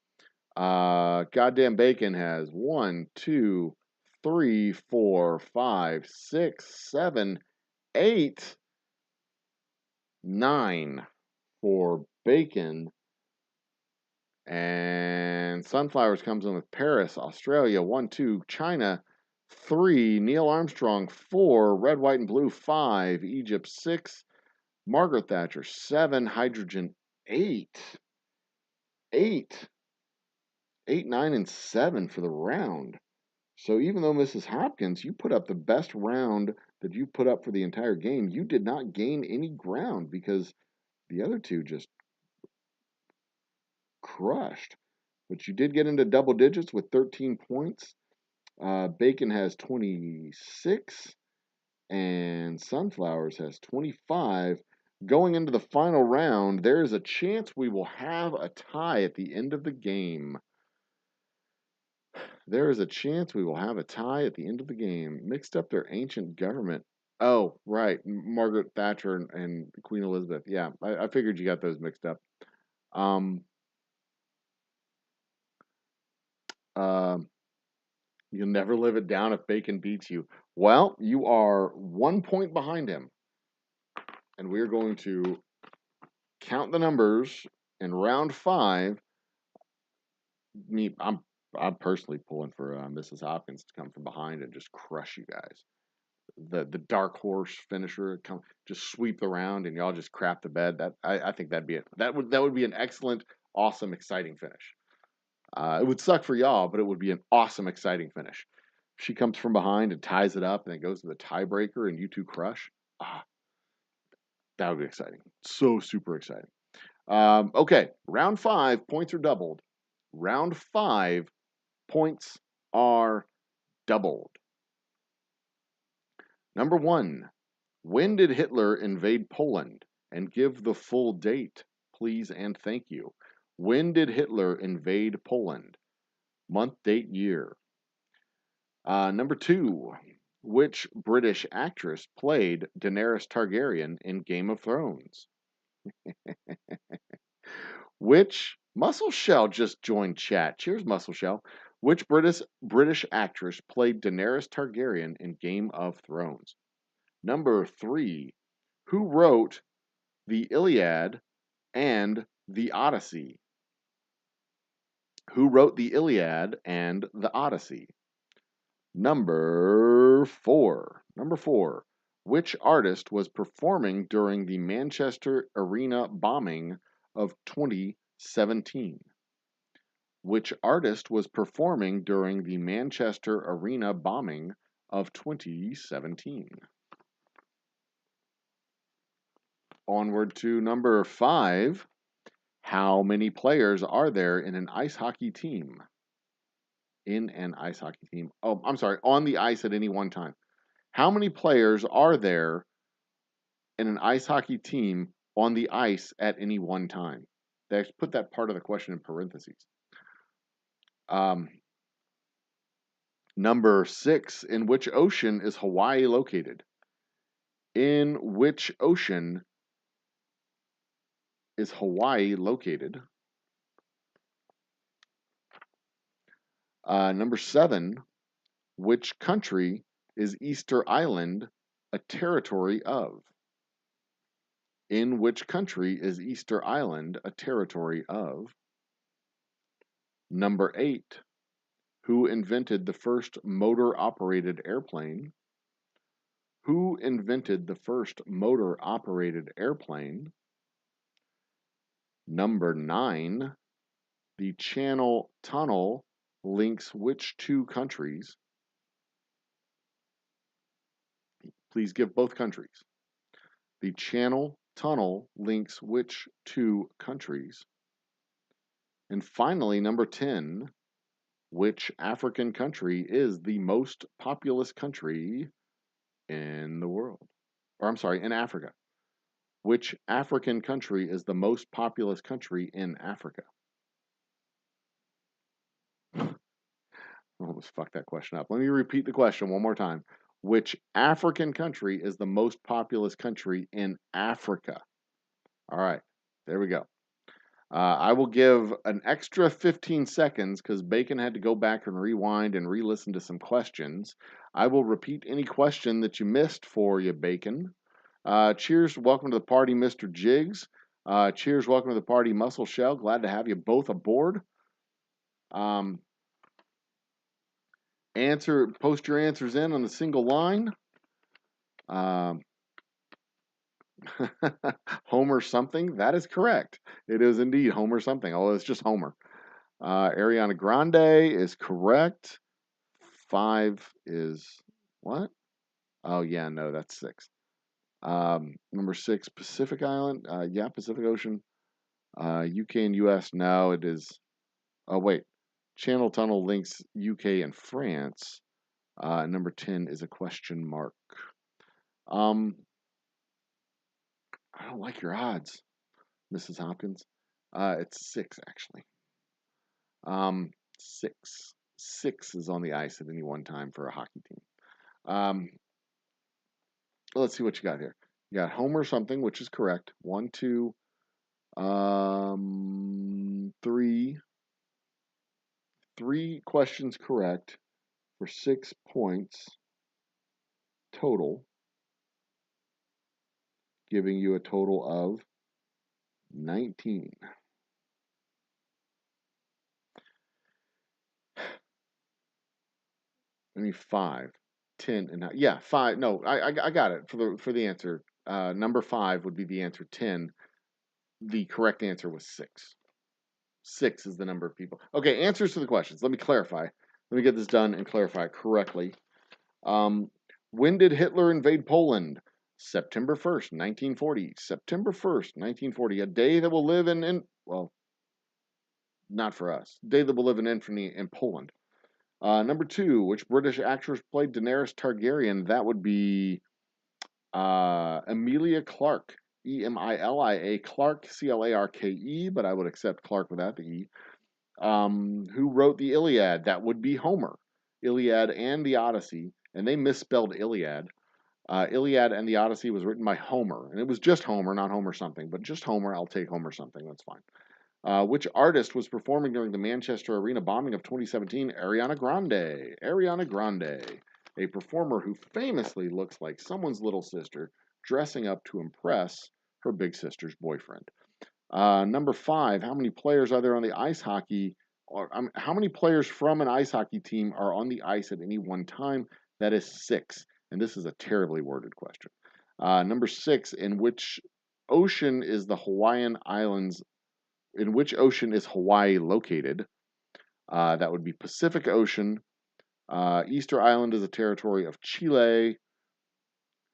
Goddamn Bacon has 1, 2, 3, 4, 5, 6, 7, 8, 9 for Bacon. And Sunflowers comes in with Paris, Australia, 1, 2, China, 3, Neil Armstrong, 4, red, white, and blue, 5, Egypt, 6, Margaret Thatcher, 7, hydrogen, 8, 8, 8, 9, and 7 for the round. So even though Mrs. Hopkins, you put up the best round that you put up for the entire game, you did not gain any ground because the other two just crushed. But you did get into double digits with 13 points. Bacon has 26, and Sunflowers has 25. Going into the final round, there is a chance we will have a tie at the end of the game. There is a chance we will have a tie at the end of the game. Mixed up their ancient government. Oh, right. Margaret Thatcher and Queen Elizabeth. Yeah, I figured you got those mixed up. Um, uh, You'll never live it down if Bacon beats you. Well, you are 1 point behind him. And we're going to count the numbers in round 5. I'm personally pulling for Mrs. Hopkins to come from behind and just crush you guys. The dark horse finisher just sweep the round and y'all just crap the bed. I think that'd be it. That would be an excellent, awesome, exciting finish. It would suck for y'all, but it would be an awesome, exciting finish. She comes from behind and ties it up, and it goes to the tiebreaker, and you two crush. That would be exciting. So super exciting. Okay, round 5, points are doubled. Round 5, points are doubled. Number 1, when did Hitler invade Poland? And give the full date, please and thank you. When did Hitler invade Poland? Month, date, year. Number 2, which British actress played Daenerys Targaryen in Game of Thrones? Which Muscle Shell just joined chat. Cheers, Muscle Shell. Which British actress played Daenerys Targaryen in Game of Thrones? Number 3, who wrote the Iliad and the Odyssey? Who wrote the Iliad and the Odyssey? Number 4. Which artist was performing during the Manchester Arena bombing of 2017? Which artist was performing during the Manchester Arena bombing of 2017? Onward to number 5. How many players are there in an ice hockey team? In an ice hockey team. Oh, I'm sorry, on the ice at any one time. How many players are there in an ice hockey team on the ice at any one time? They put that part of the question in parentheses. Number 6, in which ocean is Hawaii located? In which ocean is Hawaii located? Number 7, which country is Easter Island a territory of? In which country is Easter Island a territory of? Number 8, who invented the first motor-operated airplane? Who invented the first motor-operated airplane? Number 9, the Channel Tunnel links which two countries? Please give both countries. The Channel Tunnel links which two countries? And finally, number 10, which African country is the most populous country in the world? Or I'm sorry, in Africa. Which African country is the most populous country in Africa? I almost fucked that question up. Let me repeat the question one more time. Which African country is the most populous country in Africa? All right, there we go. I will give an extra 15 seconds because Bacon had to go back and rewind and re-listen to some questions. I will repeat any question that you missed for you, Bacon. Cheers, welcome to the party, Mr. Jiggs. Cheers, welcome to the party, Muscle Shell. Glad to have you both aboard. Post your answers in on the single line. Homer something, that is correct. It is indeed Homer something, although it's just Homer. Ariana Grande is correct. 5 is what? Oh, yeah, no, that's 6. Number 6, Pacific Island. Yeah, Pacific Ocean. UK and US, no, it is. Oh, wait. Channel Tunnel links UK and France. Number 10 is a question mark. I don't like your odds, Mrs. Hopkins. It's 6, actually. 6. 6 is on the ice at any one time for a hockey team. Let's see what you got here. You got Homer something, which is correct. 1, 2, 3. 3 questions correct for 6 points total, giving you a total of 19. I mean 5, 10, and yeah, 5. No, I got it for the answer. Number 5 would be the answer. 10. The correct answer was 6. 6 is the number of people. Okay, answers to the questions. Let me clarify. Let me get this done and clarify it correctly. When did Hitler invade Poland? September 1st, 1940. September 1st, 1940. A day that will live in well, not for us. A day that will live in infamy in Poland. Number 2, which British actress played Daenerys Targaryen? That would be Emilia Clarke. Emilia Clarke, Clarke, but I would accept Clarke without the E. Who wrote the Iliad? That would be Homer. Iliad and the Odyssey, and they misspelled Iliad. Iliad and the Odyssey was written by Homer, and it was just Homer, not Homer something, but just Homer. I'll take Homer something, that's fine. Which artist was performing during the Manchester Arena bombing of 2017? Ariana Grande. Ariana Grande, a performer who famously looks like someone's little sister dressing up to impress her big sister's boyfriend. Number 5, how many players are there on the ice hockey, or how many players from an ice hockey team are on the ice at any one time? That is 6, and this is a terribly worded question. Number 6, in which ocean is the Hawaiian Islands? In which ocean is Hawaii located? That would be Pacific Ocean. Easter Island is a territory of Chile.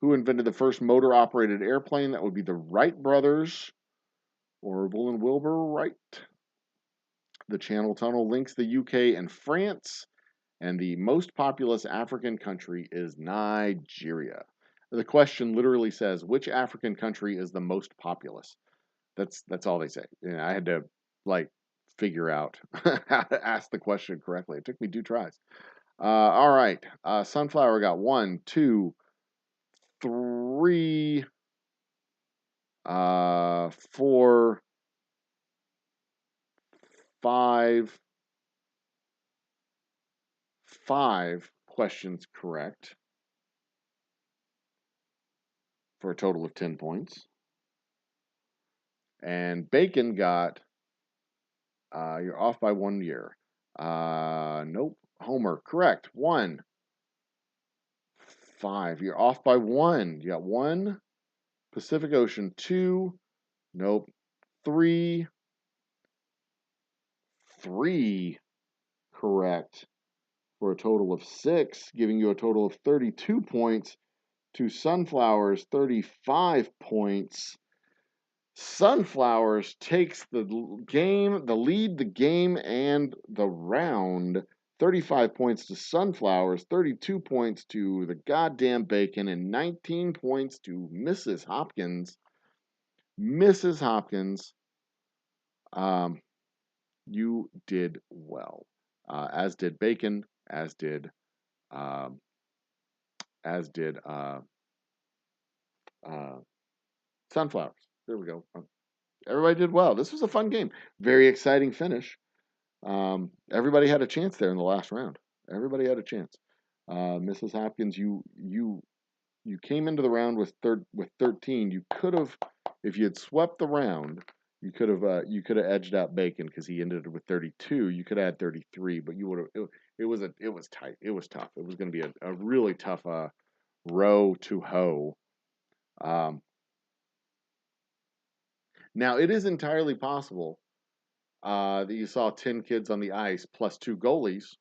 Who invented the first motor-operated airplane? That would be the Wright brothers. Orville and Wilbur Wright. The Channel Tunnel links the UK and France, and the most populous African country is Nigeria. The question literally says, which African country is the most populous? That's all they say. And I had to figure out how to ask the question correctly. It took me 2 tries. All right. Sunflower got 1, 2, 3, 4, 5 questions correct for a total of 10 points. And Bacon got, you're off by 1 year. Nope. Homer, correct. 1. 5. You're off by 1. You got 1. Pacific Ocean, 2. Nope. 3. 3 correct for a total of 6, giving you a total of 32 points to Sunflowers, 35 points. Sunflowers takes the lead, the game, and the round. 35 points to Sunflowers, 32 points to the goddamn Bacon, and 19 points to Mrs. Hopkins. Mrs. Hopkins, you did well, as did Bacon, as did Sunflowers. There we go. Everybody did well. This was a fun game. Very exciting finish. Everybody had a chance there in the last round. Everybody had a chance. Mrs. Hopkins, you came into the round with 13. You could have, if you had swept the round, you could have edged out Bacon because he ended with 32. You could have had 33, but you would have. It was tight. It was tough. It was going to be a really tough row to hoe. Now it is entirely possible that you saw 10 kids on the ice plus 2 goalies,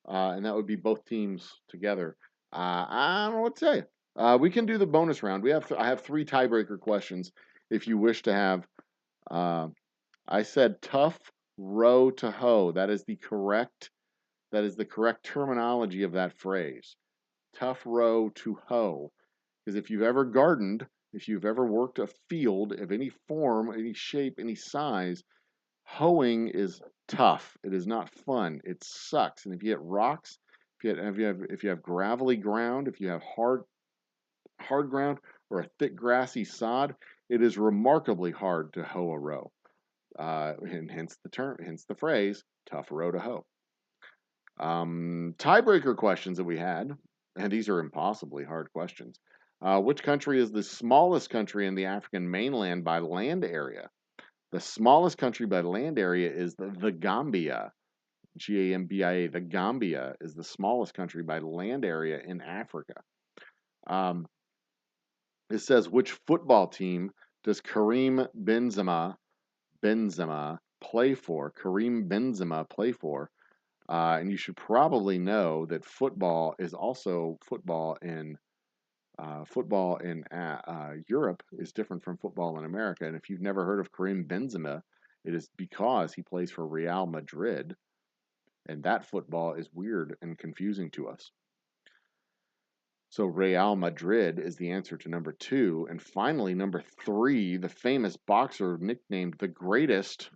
and that would be both teams together. I don't know what to say. We can do the bonus round. I have 3 tiebreaker questions if you wish to have. I said tough row to hoe. That is the correct terminology of that phrase. Tough row to hoe. Because if you've ever gardened, if you've ever worked a field of any form, any shape, any size, hoeing is tough. It is not fun. It sucks. And if you hit rocks, if you have gravelly ground, if you have hard ground or a thick grassy sod, it is remarkably hard to hoe a row. And hence the phrase, tough row to hoe. Tiebreaker questions that we had, and these are impossibly hard questions. Which country is the smallest country in the African mainland by land area? The smallest country by land area is the Gambia. Gambia. The Gambia is the smallest country by land area in Africa. It says, which football team does Karim Benzema play for? Karim Benzema play for? And you should probably know that football is also football in Europe is different from football in America. And if you've never heard of Karim Benzema, it is because he plays for Real Madrid, and that football is weird and confusing to us. So Real Madrid is the answer to number 2. And finally, number 3, the famous boxer nicknamed the Greatest.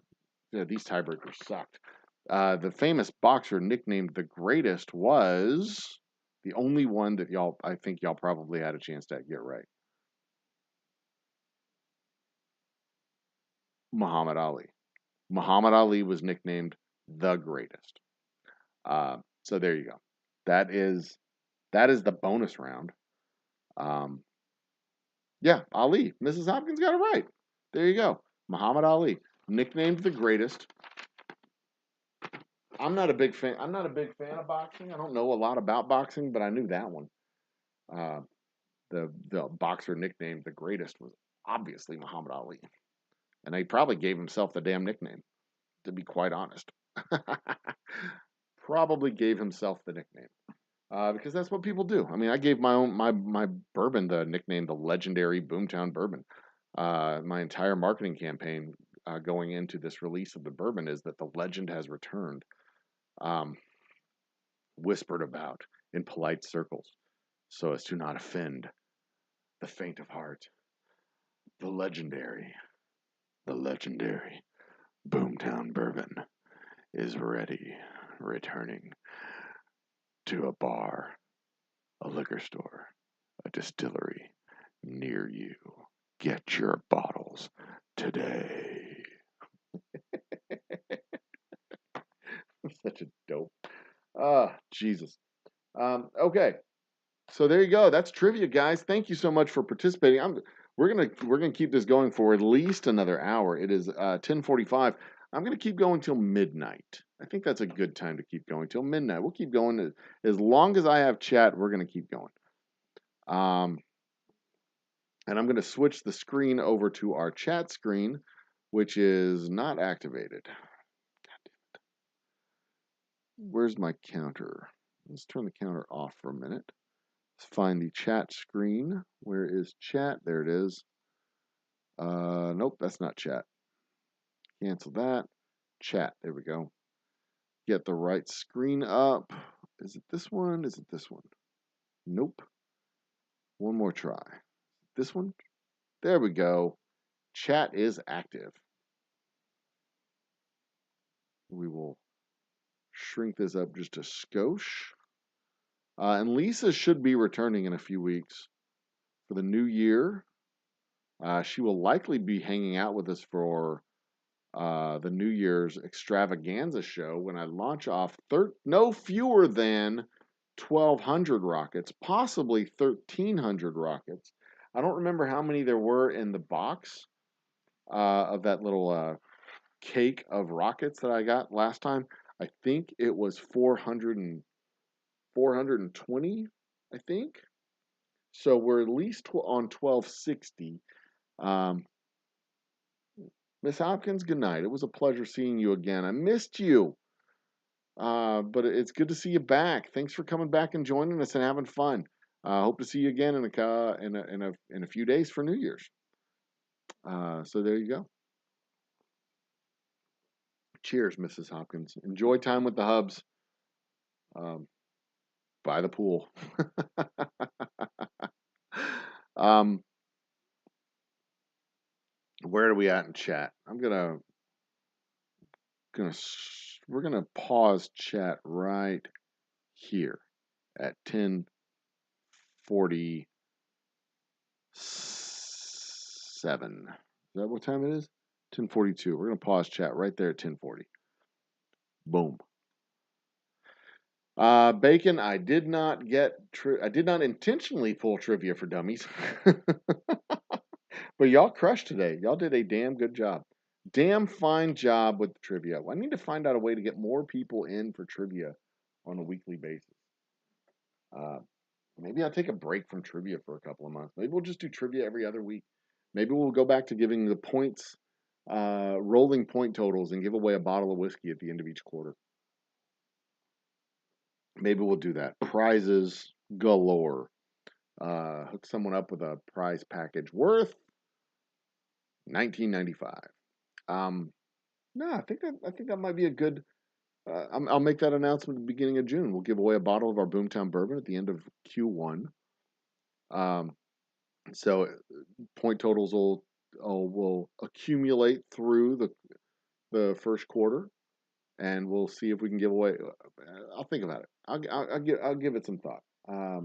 Yeah, these tiebreakers sucked. The famous boxer nicknamed the Greatest was the only one that I think y'all probably had a chance to get right. Muhammad Ali. Muhammad Ali was nicknamed the Greatest. So there you go. That is the bonus round. Yeah, Ali. Mrs. Hopkins got it right. There you go. Muhammad Ali, nicknamed the Greatest. I'm not a big fan of boxing. I don't know a lot about boxing, but I knew that one. The boxer nicknamed the Greatest was obviously Muhammad Ali. And he probably gave himself the damn nickname, to be quite honest. Probably gave himself the nickname. Because that's what people do. I mean, I gave my bourbon the nickname the legendary Boomtown Bourbon. My entire marketing campaign going into this release of the bourbon is that the legend has returned. Whispered about in polite circles so as to not offend the faint of heart. The legendary Boomtown Bourbon is returning to a bar, a liquor store, a distillery, near you. Get your bottles today. Such a dope. Jesus. Okay. So there you go. That's trivia, guys. Thank you so much for participating. We're gonna keep this going for at least another hour. It is 10:45. I'm gonna keep going till midnight. I think that's a good time to keep going till midnight. We'll keep going as long as I have chat. We're gonna keep going. And I'm gonna switch the screen over to our chat screen, which is not activated. Where's my counter? Let's turn the counter off for a minute. Let's find the chat screen. Where is chat? There it is. Nope, that's not chat. Cancel that. Chat. There we go. Get the right screen up. Is it this one? Is it this one? Nope. One more try. This one? There we go. Chat is active. We will shrink this up just a skosh. And Lisa should be returning in a few weeks for the new year. She will likely be hanging out with us for the New Year's extravaganza show when I launch off no fewer than 1,200 rockets, possibly 1,300 rockets. I don't remember how many there were in the box of that little cake of rockets that I got last time. I think it was 420, I think. So we're at least on 1,260. Miss Hopkins, good night. It was a pleasure seeing you again. I missed you. But it's good to see you back. Thanks for coming back and joining us and having fun. Hope to see you again in a few days for New Year's. So there you go. Cheers, Mrs. Hopkins. Enjoy time with the hubs. By the pool. Where are we at in chat? We're gonna pause chat right here at 10:47. Is that what time it is? 10:42. We're gonna pause chat right there at 10:40. Boom. Bacon. I did not intentionally pull trivia for dummies, but y'all crushed today. Y'all did a damn good job. Damn fine job with the trivia. I need to find out a way to get more people in for trivia on a weekly basis. Maybe I'll take a break from trivia for a couple of months. Maybe we'll just do trivia every other week. Maybe we'll go back to giving the points, rolling point totals, and give away a bottle of whiskey at the end of each quarter. Maybe we'll do that. Prizes galore. Hook someone up with a prize package worth $19.95. No, I think that might be a good. I'll make that announcement at the beginning of June. We'll give away a bottle of our Boomtown Bourbon at the end of Q1. So point totals will accumulate through the first quarter, and we'll see if we can give away. I'll think about it. I'll give it some thought. Let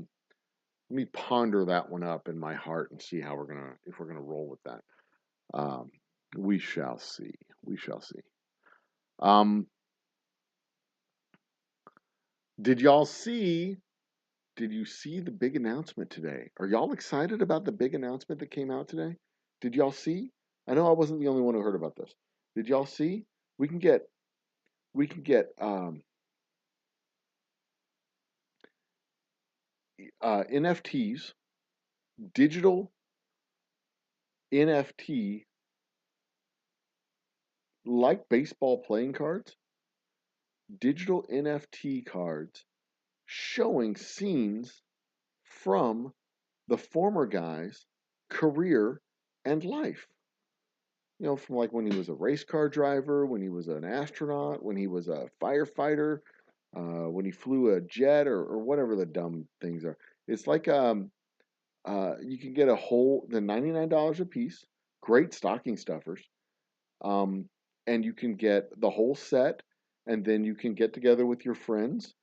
me ponder that one up in my heart and see if we're gonna roll with that. We shall see. We shall see. Did you see the big announcement today? Are y'all excited about the big announcement that came out today? Did y'all see? I know I wasn't the only one who heard about this. Did y'all see? We can get NFTs, digital NFT, like baseball playing cards, digital NFT cards showing scenes from the former guy's career and life. You know, from like when he was a race car driver, when he was an astronaut, when he was a firefighter, when he flew a jet or whatever the dumb things are. It's like you can get they're $99 a piece, great stocking stuffers, and you can get the whole set, and then you can get together with your friends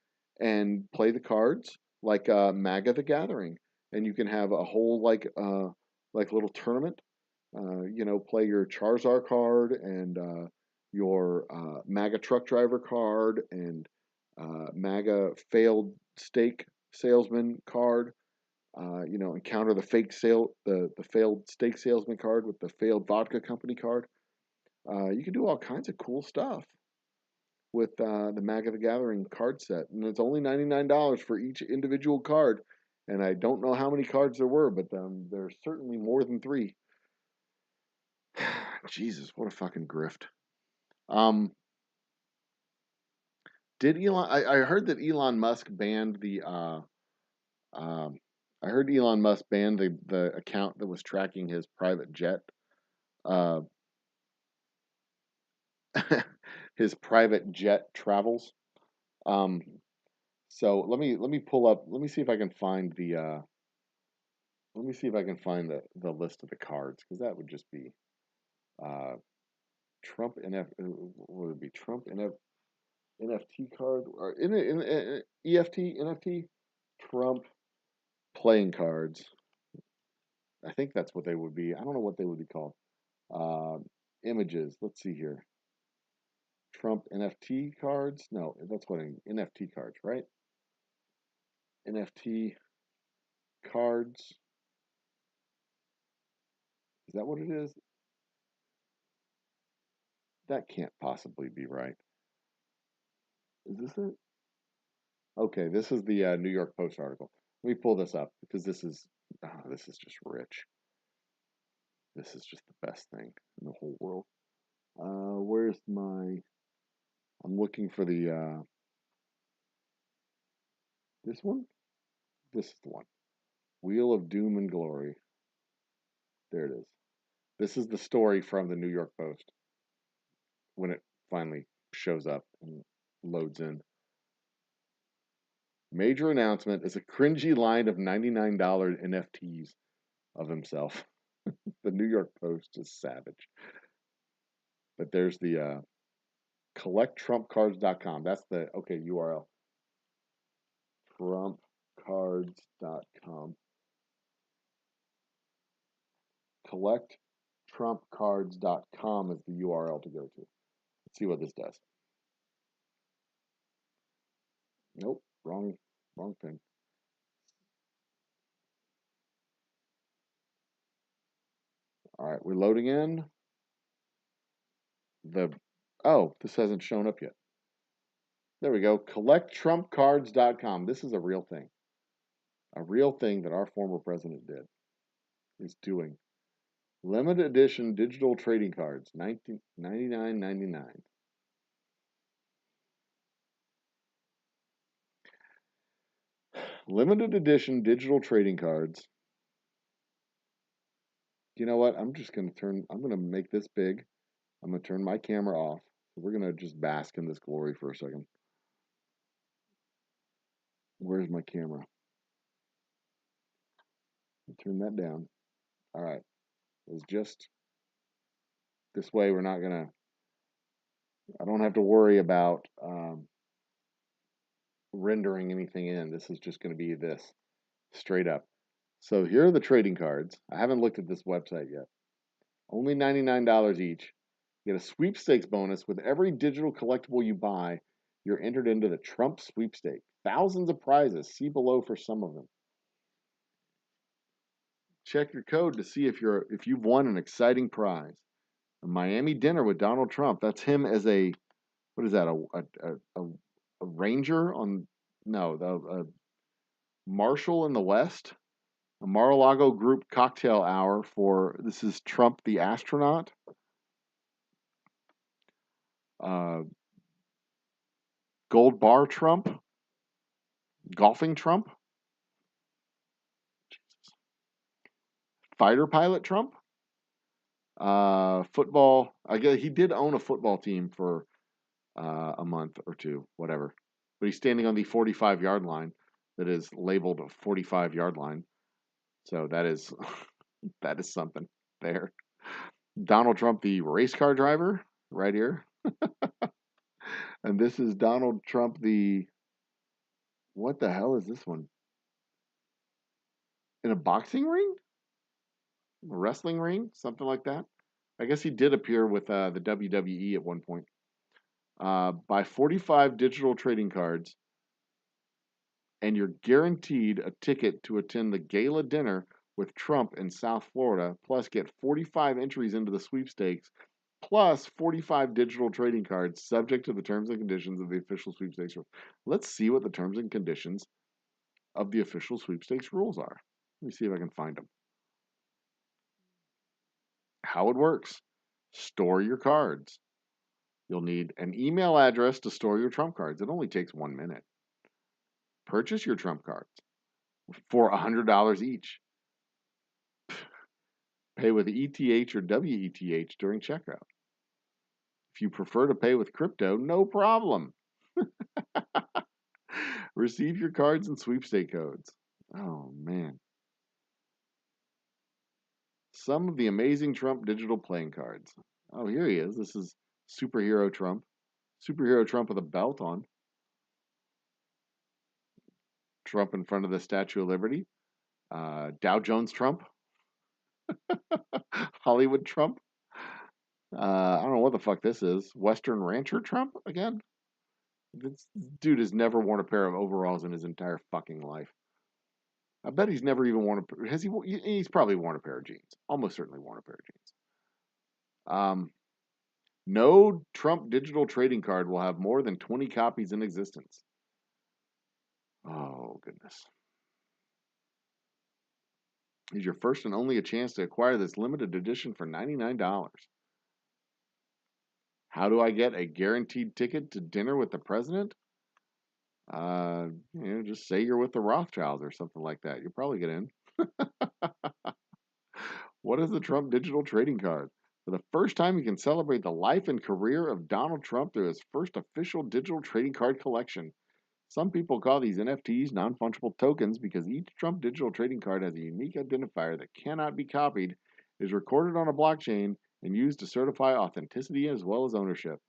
and play the cards like MAGA the Gathering, and you can have a whole like a little tournament. Play your Charizard card and your MAGA truck driver card and MAGA failed steak salesman card. Encounter the the failed steak salesman card with the failed vodka company card. You can do all kinds of cool stuff with the MAGA the Gathering card set, and it's only $99 for each individual card. And I don't know how many cards there were, but there's certainly more than 3. Jesus, what a fucking grift. Um, did Elon? I heard that Elon Musk banned the. Um, I heard Elon Musk banned the account that was tracking his private jet. Uh, his private jet travels. Um, so let me pull up. Let me see if I can find the. Let me see if I can find the list of the cards because that would just be uh, Trump NF. What would it be? Trump NFT card or in EFT NFT Trump playing cards. I think that's what they would be. I don't know what they would be called. Uh, Images. Let's see here. Trump NFT cards. No, that's what NFT cards, right? NFT cards. Is that what it is? That can't possibly be right. Is this it? Okay, this is the New York Post article. Let me pull this up because this is just rich. This is just the best thing in the whole world. Where's my? I'm looking for the this one. This is the one. Wheel of Doom and Glory. There it is. This is the story from the New York Post when it finally shows up and loads in. Major announcement is a cringy line of $99 NFTs of himself. The New York Post is savage. But there's the collecttrumpcards.com. That's the URL. Trumpcards.com. Collecttrumpcards.com is the URL to go to. Let's see what this does. Nope, wrong thing. All right, we're loading in. This hasn't shown up yet. There we go. Collecttrumpcards.com. This is a real thing. A real thing that our former president did. Is doing. Limited edition digital trading cards, $99.99. Limited edition digital trading cards. You know what? I'm going to make this big. I'm going to turn my camera off. We're going to just bask in this glory for a second. Where's my camera? Turn that down. All right. It's just this way we're not going to, I don't have to worry about rendering anything in. This is just going to be this straight up. So here are the trading cards. I haven't looked at this website yet. Only $99 each. You get a sweepstakes bonus with every digital collectible you buy. You're entered into the Trump sweepstakes. Thousands of prizes. See below for some of them. Check your code to see if you've won an exciting prize. A Miami dinner with Donald Trump. That's him as a what is that? A ranger on a marshal in the West. A Mar-a-Lago group cocktail hour this is Trump the astronaut. Gold bar Trump. Golfing Trump. Fighter pilot Trump. Football. I guess he did own a football team for a month or two, whatever. But he's standing on the 45-yard line that is labeled a 45-yard line. So that is that is something there. Donald Trump, the race car driver, right here. And this is Donald Trump, what the hell is this one? In a boxing ring? A wrestling ring, something like that. I guess he did appear with the WWE at one point. Buy 45 digital trading cards, and you're guaranteed a ticket to attend the gala dinner with Trump in South Florida, plus get 45 entries into the sweepstakes, plus 45 digital trading cards subject to the terms and conditions of the official sweepstakes rules. Let's see what the terms and conditions of the official sweepstakes rules are. Let me see if I can find them. How it works. Store your cards. You'll need an email address to store your Trump cards. It only takes 1 minute. Purchase your Trump cards for $100 each. Pay with ETH or WETH during checkout. If you prefer to pay with crypto, no problem. Receive your cards and sweepstake codes. Oh, man. Some of the amazing Trump digital playing cards. Oh, here he is. This is Superhero Trump. Superhero Trump with a belt on. Trump in front of the Statue of Liberty. Dow Jones Trump. Hollywood Trump. I don't know what the fuck this is. Western Rancher Trump again? This dude has never worn a pair of overalls in his entire fucking life. I bet he's never even worn a. Has he? He's probably worn a pair of jeans. Almost certainly worn a pair of jeans. No Trump digital trading card will have more than 20 copies in existence. Oh goodness! Here's your first and only a chance to acquire this limited edition for $99. How do I get a guaranteed ticket to dinner with the president? Just say you're with the Rothschilds or something like that. You'll probably get in. What is the Trump digital trading card? For the first time, you can celebrate the life and career of Donald Trump through his first official digital trading card collection. Some people call these NFTs non-fungible tokens because each Trump digital trading card has a unique identifier that cannot be copied, is recorded on a blockchain, and used to certify authenticity as well as ownership.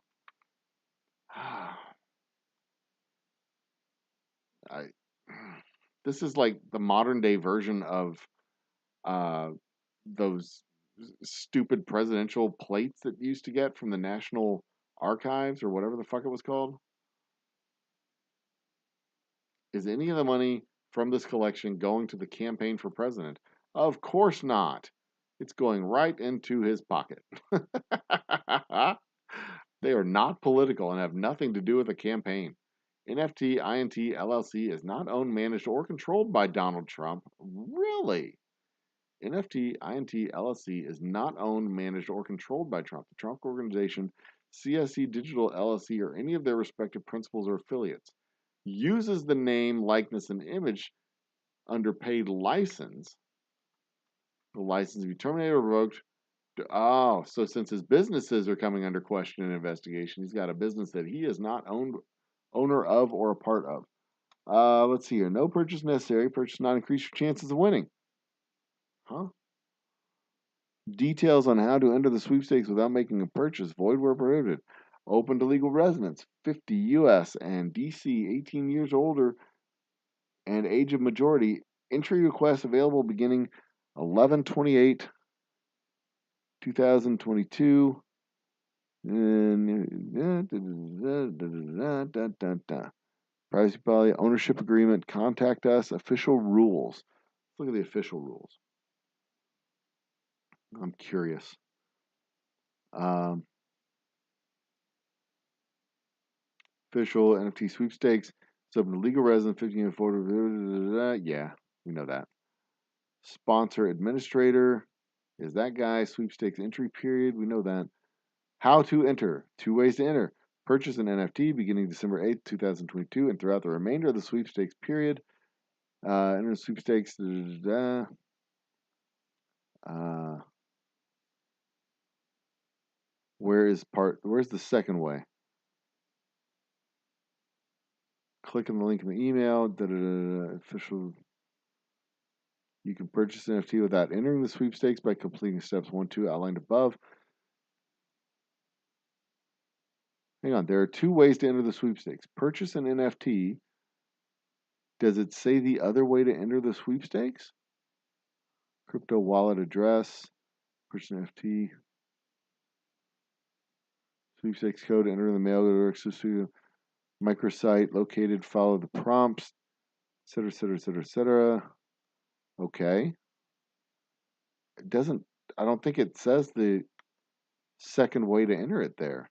This is like the modern day version of uh, those stupid presidential plates that you used to get from the National Archives or whatever the fuck it was called. Is any of the money from this collection going to the campaign for president? Of course not. It's going right into his pocket. They are not political and have nothing to do with the campaign. NFT INT LLC is not owned, managed, or controlled by Donald Trump. Really? NFT INT LLC is not owned, managed, or controlled by Trump. The Trump Organization, CSC Digital LLC, or any of their respective principals or affiliates uses the name, likeness, and image under paid license. The license be terminated or revoked. Oh, so since his businesses are coming under question and investigation, he's got a business that he is not owner of or a part of. Let's see here. No purchase necessary. Purchase not increase your chances of winning. Huh? Details on how to enter the sweepstakes without making a purchase. Void where prohibited. Open to legal residents. 50 U.S. and D.C. 18 years older and age of majority. Entry requests available beginning 11/28/2022. Privacy policy, ownership agreement, contact us, official rules. Let's look at the official rules. I'm curious. Official NFT sweepstakes. It's open to legal residents, 15 and 40. Yeah, we know that. Sponsor administrator is that guy. Sweepstakes entry period. We know that. How to enter. 2 ways to enter. Purchase an NFT beginning December 8th, 2022, and throughout the remainder of the sweepstakes period. Enter the sweepstakes. Where's the second way? Click on the link in the email. Official. You can purchase an NFT without entering the sweepstakes by completing steps 1, 2 outlined above. Hang on, there are 2 ways to enter the sweepstakes. Purchase an NFT. Does it say the other way to enter the sweepstakes? Crypto wallet address. Purchase an FT. Sweepstakes code. Enter in the mail. Go to microsite located. Follow the prompts. Etc. Etc. Etc. Etc. Okay. It doesn't. I don't think it says the second way to enter it there.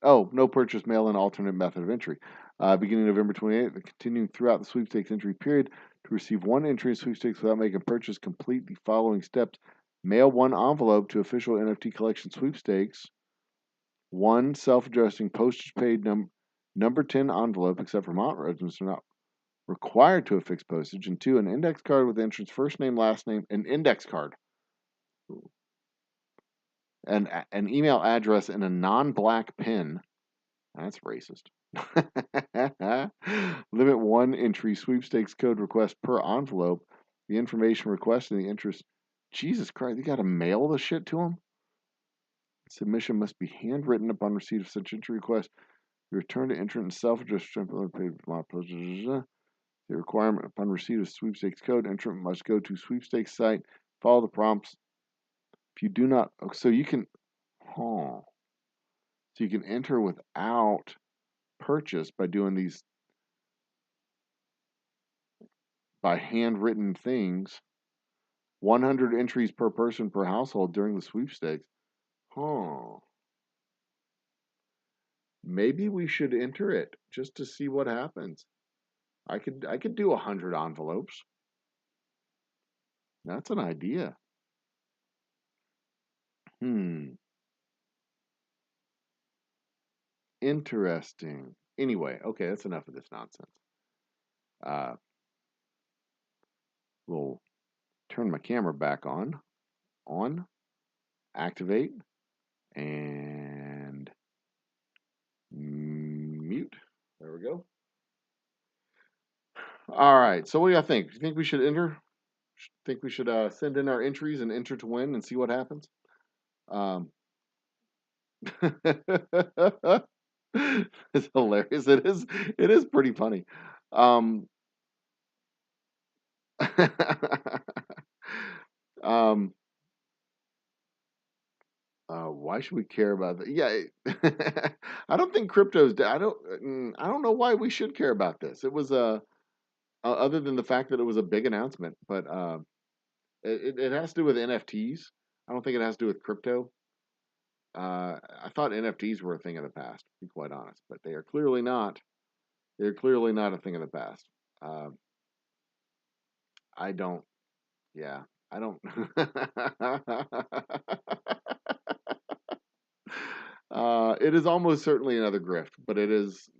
Oh, no purchase mail and alternate method of entry. Beginning November 28th and continuing throughout the sweepstakes entry period. To receive one entry in sweepstakes without making a purchase, complete the following steps. Mail one envelope to official NFT collection sweepstakes. One self-addressing postage paid number 10 envelope, except for Vermont residents are not required to affix postage. And two, an index card with the entrant's first name, last name, an index card. And an email address in a non-black pen. That's racist. Limit one entry sweepstakes code request per envelope. The information requested and the interest. Jesus Christ, you got to mail the shit to them? Submission must be handwritten upon receipt of such entry request. The return to entrant and self-addressed the requirement upon receipt of sweepstakes code. Entrant must go to sweepstakes site, follow the prompts. If you do not, so you can, so you can enter without purchase by doing these by handwritten things. 100 entries per person per household during the sweepstakes. Maybe we should enter it just to see what happens. I could do 100 envelopes. That's an idea. Interesting. Anyway, okay, that's enough of this nonsense. We'll turn my camera back on, activate, and mute. There we go. All right. So what do you think? Do you think we should enter? Think we should send in our entries and enter to win and see what happens? It's hilarious. It is. It is pretty funny. Why should we care about that? Yeah, I don't think crypto's. I don't know why we should care about this. It was other than the fact that it was a big announcement, but it has to do with NFTs. I don't think it has to do with crypto. I thought NFTs were a thing of the past, to be quite honest, but they are clearly not. They're clearly not a thing of the past. I don't. Yeah, I don't. It is almost certainly another grift, but it is,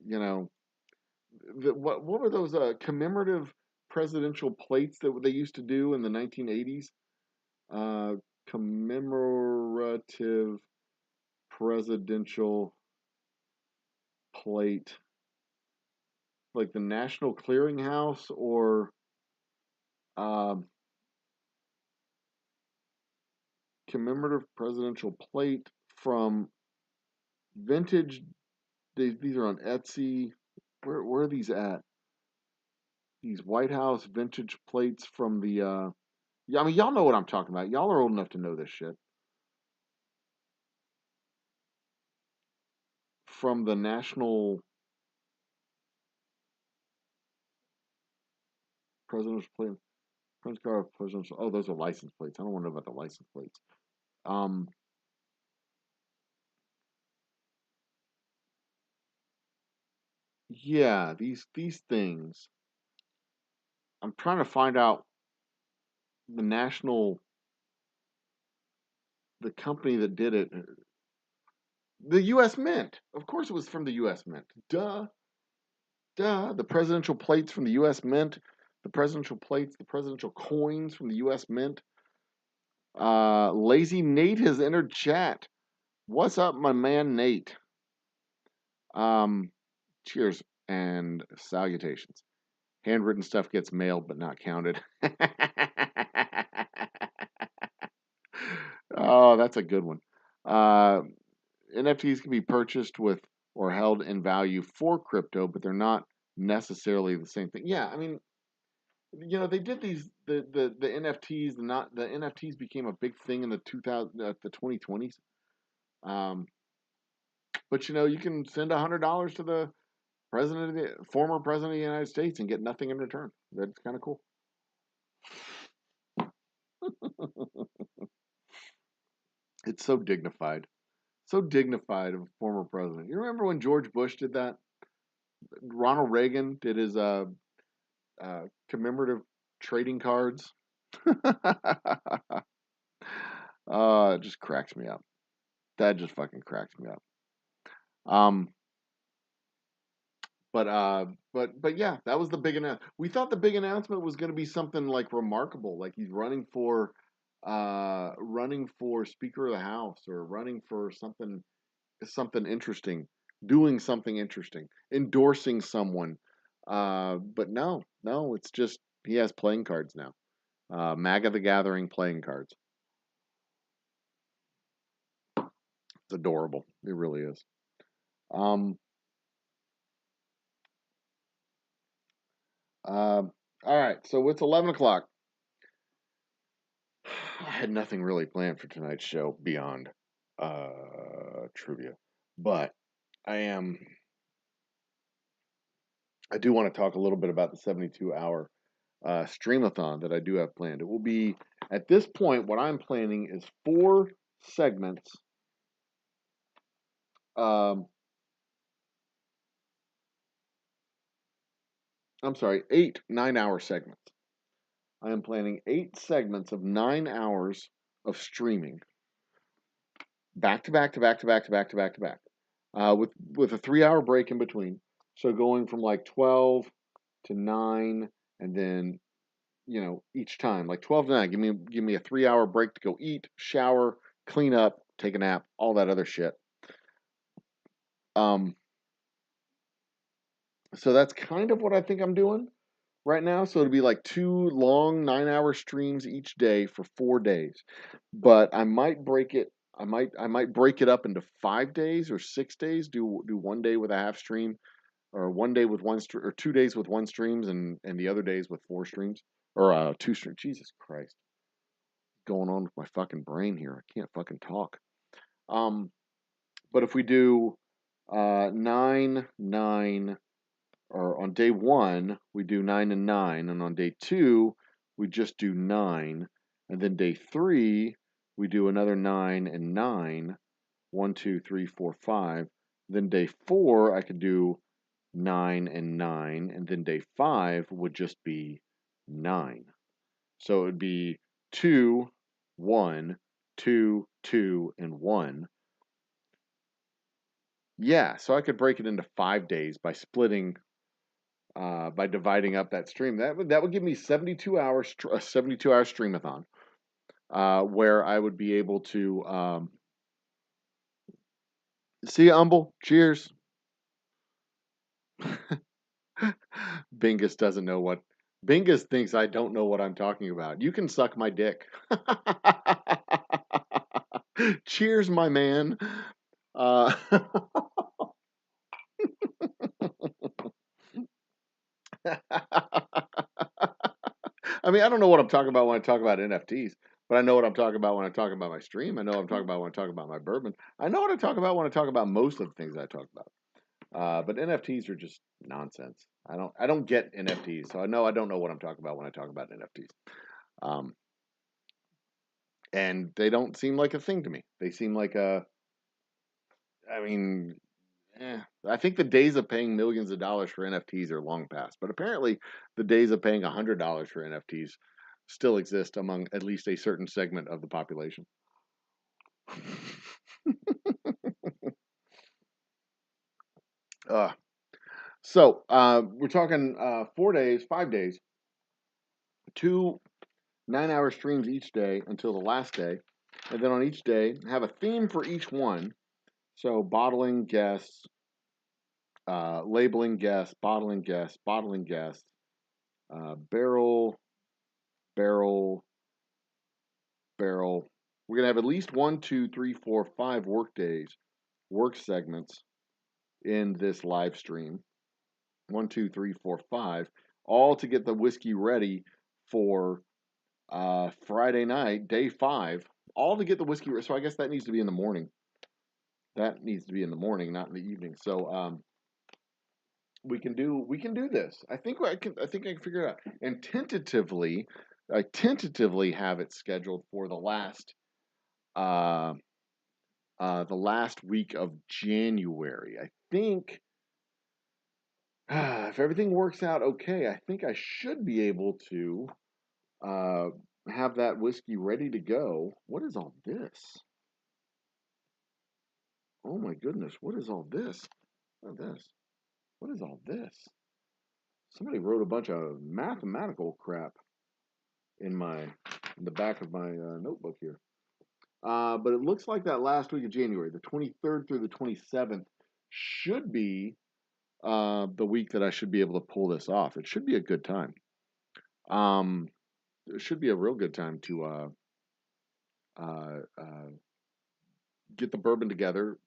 what were those commemorative presidential plates that they used to do in the 1980s? Commemorative presidential plate, like the National Clearinghouse or commemorative presidential plate from vintage. These are on Etsy. Where are these at? These White House vintage plates from the. Yeah, I mean, y'all know what I'm talking about. Y'all are old enough to know this shit. From the National Presidential Plate. Prince Car Presidential. Oh, those are license plates. I don't want to know about the license plates. Yeah, these things. I'm trying to find out the company that did it. The U.S. Mint. Of course, it was from the U.S. Mint. Duh. The presidential plates from the U.S. Mint. The presidential plates, the presidential coins from the U.S. Mint. Lazy Nate has entered chat. What's up, my man Nate? Cheers and salutations. Handwritten stuff gets mailed but not counted. Oh, that's a good one. NFTs can be purchased with or held in value for crypto, but they're not necessarily the same thing. Yeah, I mean, they did these the NFTs. The NFTs became a big thing in the 2020s. Um, but you can send $100 to the former president of the United States and get nothing in return. That's kind of cool. It's so dignified. So dignified of a former president. You remember when George Bush did that? Ronald Reagan did his commemorative trading cards. It just cracks me up. That just fucking cracks me up. Um, but yeah, that was the big announcement. We thought the big announcement was going to be something like remarkable, like he's running for Speaker of the House or running for something interesting, doing something interesting, endorsing someone. But no, it's just he has playing cards now. MAGA the Gathering playing cards. It's adorable. It really is. Um, all right, so it's 11 o'clock. I had nothing really planned for tonight's show beyond trivia, but I do want to talk a little bit about the 72-hour streamathon that I do have planned. It will be at this point. What I'm planning is 4 segments. I'm sorry, 8 9-hour segments. I am planning 8 segments of 9 hours of streaming, back to back to back to back to back to back to back, with a 3-hour break in between. So going from like 12 to 9, and then each time like 12 to 9, give me a 3-hour break to go eat, shower, clean up, take a nap, all that other shit. Um, so that's kind of what I think I'm doing right now. So it'll be like 2 long 9-hour streams each day for 4 days. But I might break it. I might break it up into 5 days or 6 days. Do one day with a half stream, or one day with or 2 days with 1 streams, and the other days with 4 streams, or 2 streams. Jesus Christ, what's going on with my fucking brain here? I can't fucking talk. Um, but if we do 9 9, or on day 1 we do 9 and 9, and on day 2 we just do 9, and then day 3 we do another 9 and 9. 1 2 3 4 5. Then day 4 I could do 9 and 9, and then day 5 would just be 9. So it would be 2 1 2 2 and 1. Yeah, so I could break it into 5 days by by dividing up that stream. That would give me 72 hours, a 72-hour streamathon, where I would be able to see you, Humble. Cheers. Bingus doesn't know what. Bingus thinks I don't know what I'm talking about. You can suck my dick. Cheers, my man. Uh, I mean, I don't know what I'm talking about when I talk about NFTs, but I know what I'm talking about when I talk about my stream. I know what I'm talking about when I talk about my bourbon. I know what I talk about when I talk about most of the things I talk about. But NFTs are just nonsense. I don't get NFTs, so I don't know what I'm talking about when I talk about NFTs. Um, and they don't seem like a thing to me. They seem like I mean, I think the days of paying millions of dollars for NFTs are long past. But apparently, the days of paying $100 for NFTs still exist among at least a certain segment of the population. uh, so we're talking 4 days, 5 days, 2 9-hour streams each day until the last day, and then on each day have a theme for each one. So bottling guests, labeling guests, bottling guests, bottling guests, barrel, barrel, barrel. We're gonna have at least 1, 2, 3, 4, 5 work days, work segments in this live stream. 1, 2, 3, 4, 5. all to get the whiskey ready for Friday night, day 5, all to get the whiskey. So I guess that needs to be in the morning. That needs to be in the morning, not in the evening. So we can do this. I think I can figure it out. And I tentatively have it scheduled for uh the last week of January. I think if everything works out okay, I think I should be able to uh have that whiskey ready to go. What is all this? Oh my goodness, what is all this? What is this? What is all this? Somebody wrote a bunch of mathematical crap in the back of my notebook here. But it looks like that last week of January, the 23rd through the 27th, should be the week that I should be able to pull this off. It should be a good time. It should be a real good time to get the bourbon together,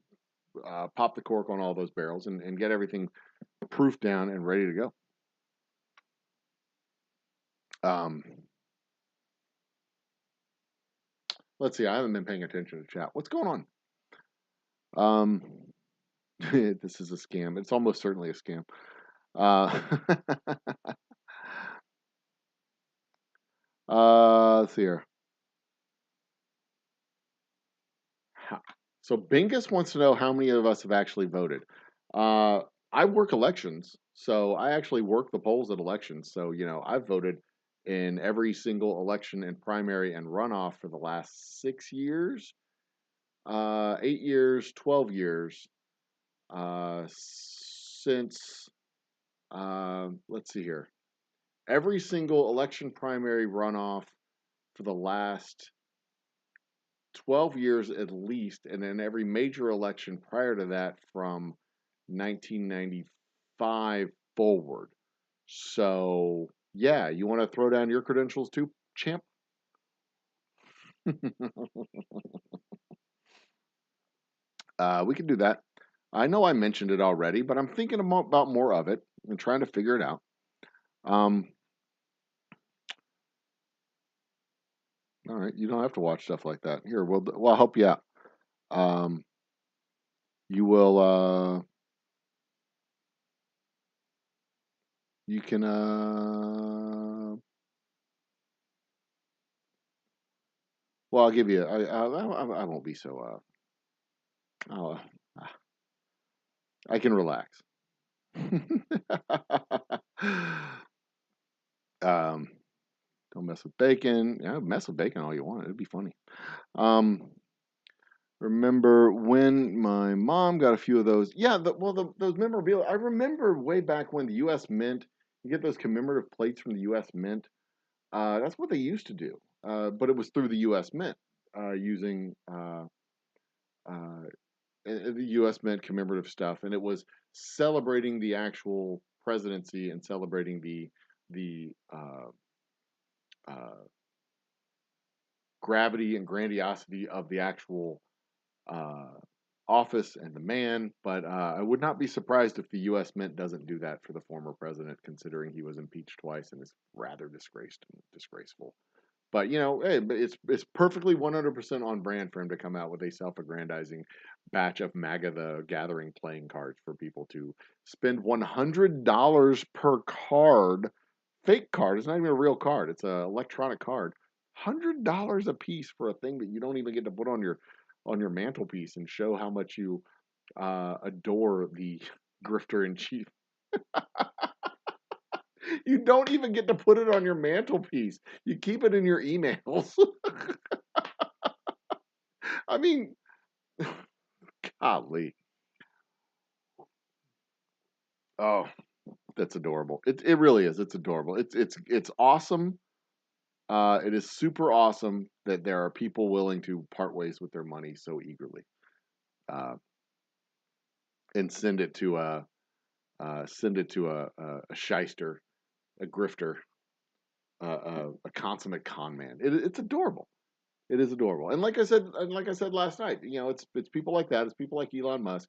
pop the cork on all those barrels, and get everything proofed down and ready to go. Let's see. I haven't been paying attention to chat. What's going on? This is a scam. It's almost certainly a scam. Let's see here. So Bingus wants to know how many of us have actually voted. I work elections, so I actually work the polls at elections. So, I've voted in every single election and primary and runoff for the last 6 years, 8 years, 12 years, since, let's see here, every single election primary runoff for the last 12 years at least, and then every major election prior to that from 1995 forward. So, yeah, you want to throw down your credentials too, champ? We can do that. I know I mentioned it already, but I'm thinking about more of it and trying to figure it out. All right, you don't have to watch stuff like that. Here, I'll help you out. You will, you can, well, I'll give you, I won't be so, I'll, I can relax. Don't mess with bacon. Yeah, mess with bacon all you want. It'd be funny. Remember when my mom got a few of those? Yeah, those memorabilia. I remember way back when the U.S. Mint, you get those commemorative plates from the U.S. Mint. That's what they used to do. But it was through the U.S. Mint using the U.S. Mint commemorative stuff, and it was celebrating the actual presidency and celebrating the gravity and grandiosity of the actual office and the man. But I would not be surprised if the U.S. Mint doesn't do that for the former president, considering he was impeached twice and is rather disgraceful. But hey, it's perfectly 100% on brand for him to come out with a self-aggrandizing batch of MAGA the Gathering playing cards for people to spend $100 per card. Fake card. It's not even a real card. It's an electronic card. $100 a piece for a thing that you don't even get to put on your mantelpiece and show how much you adore the grifter in chief. You don't even get to put it on your mantelpiece. You keep it in your emails. I mean, golly. Oh, that's adorable. It really is. It's adorable. It's awesome. It is super awesome that there are people willing to part ways with their money so eagerly, and send it to a shyster, a grifter, a consummate con man. It's adorable. It is adorable. And like I said last night, it's people like that. It's people like Elon Musk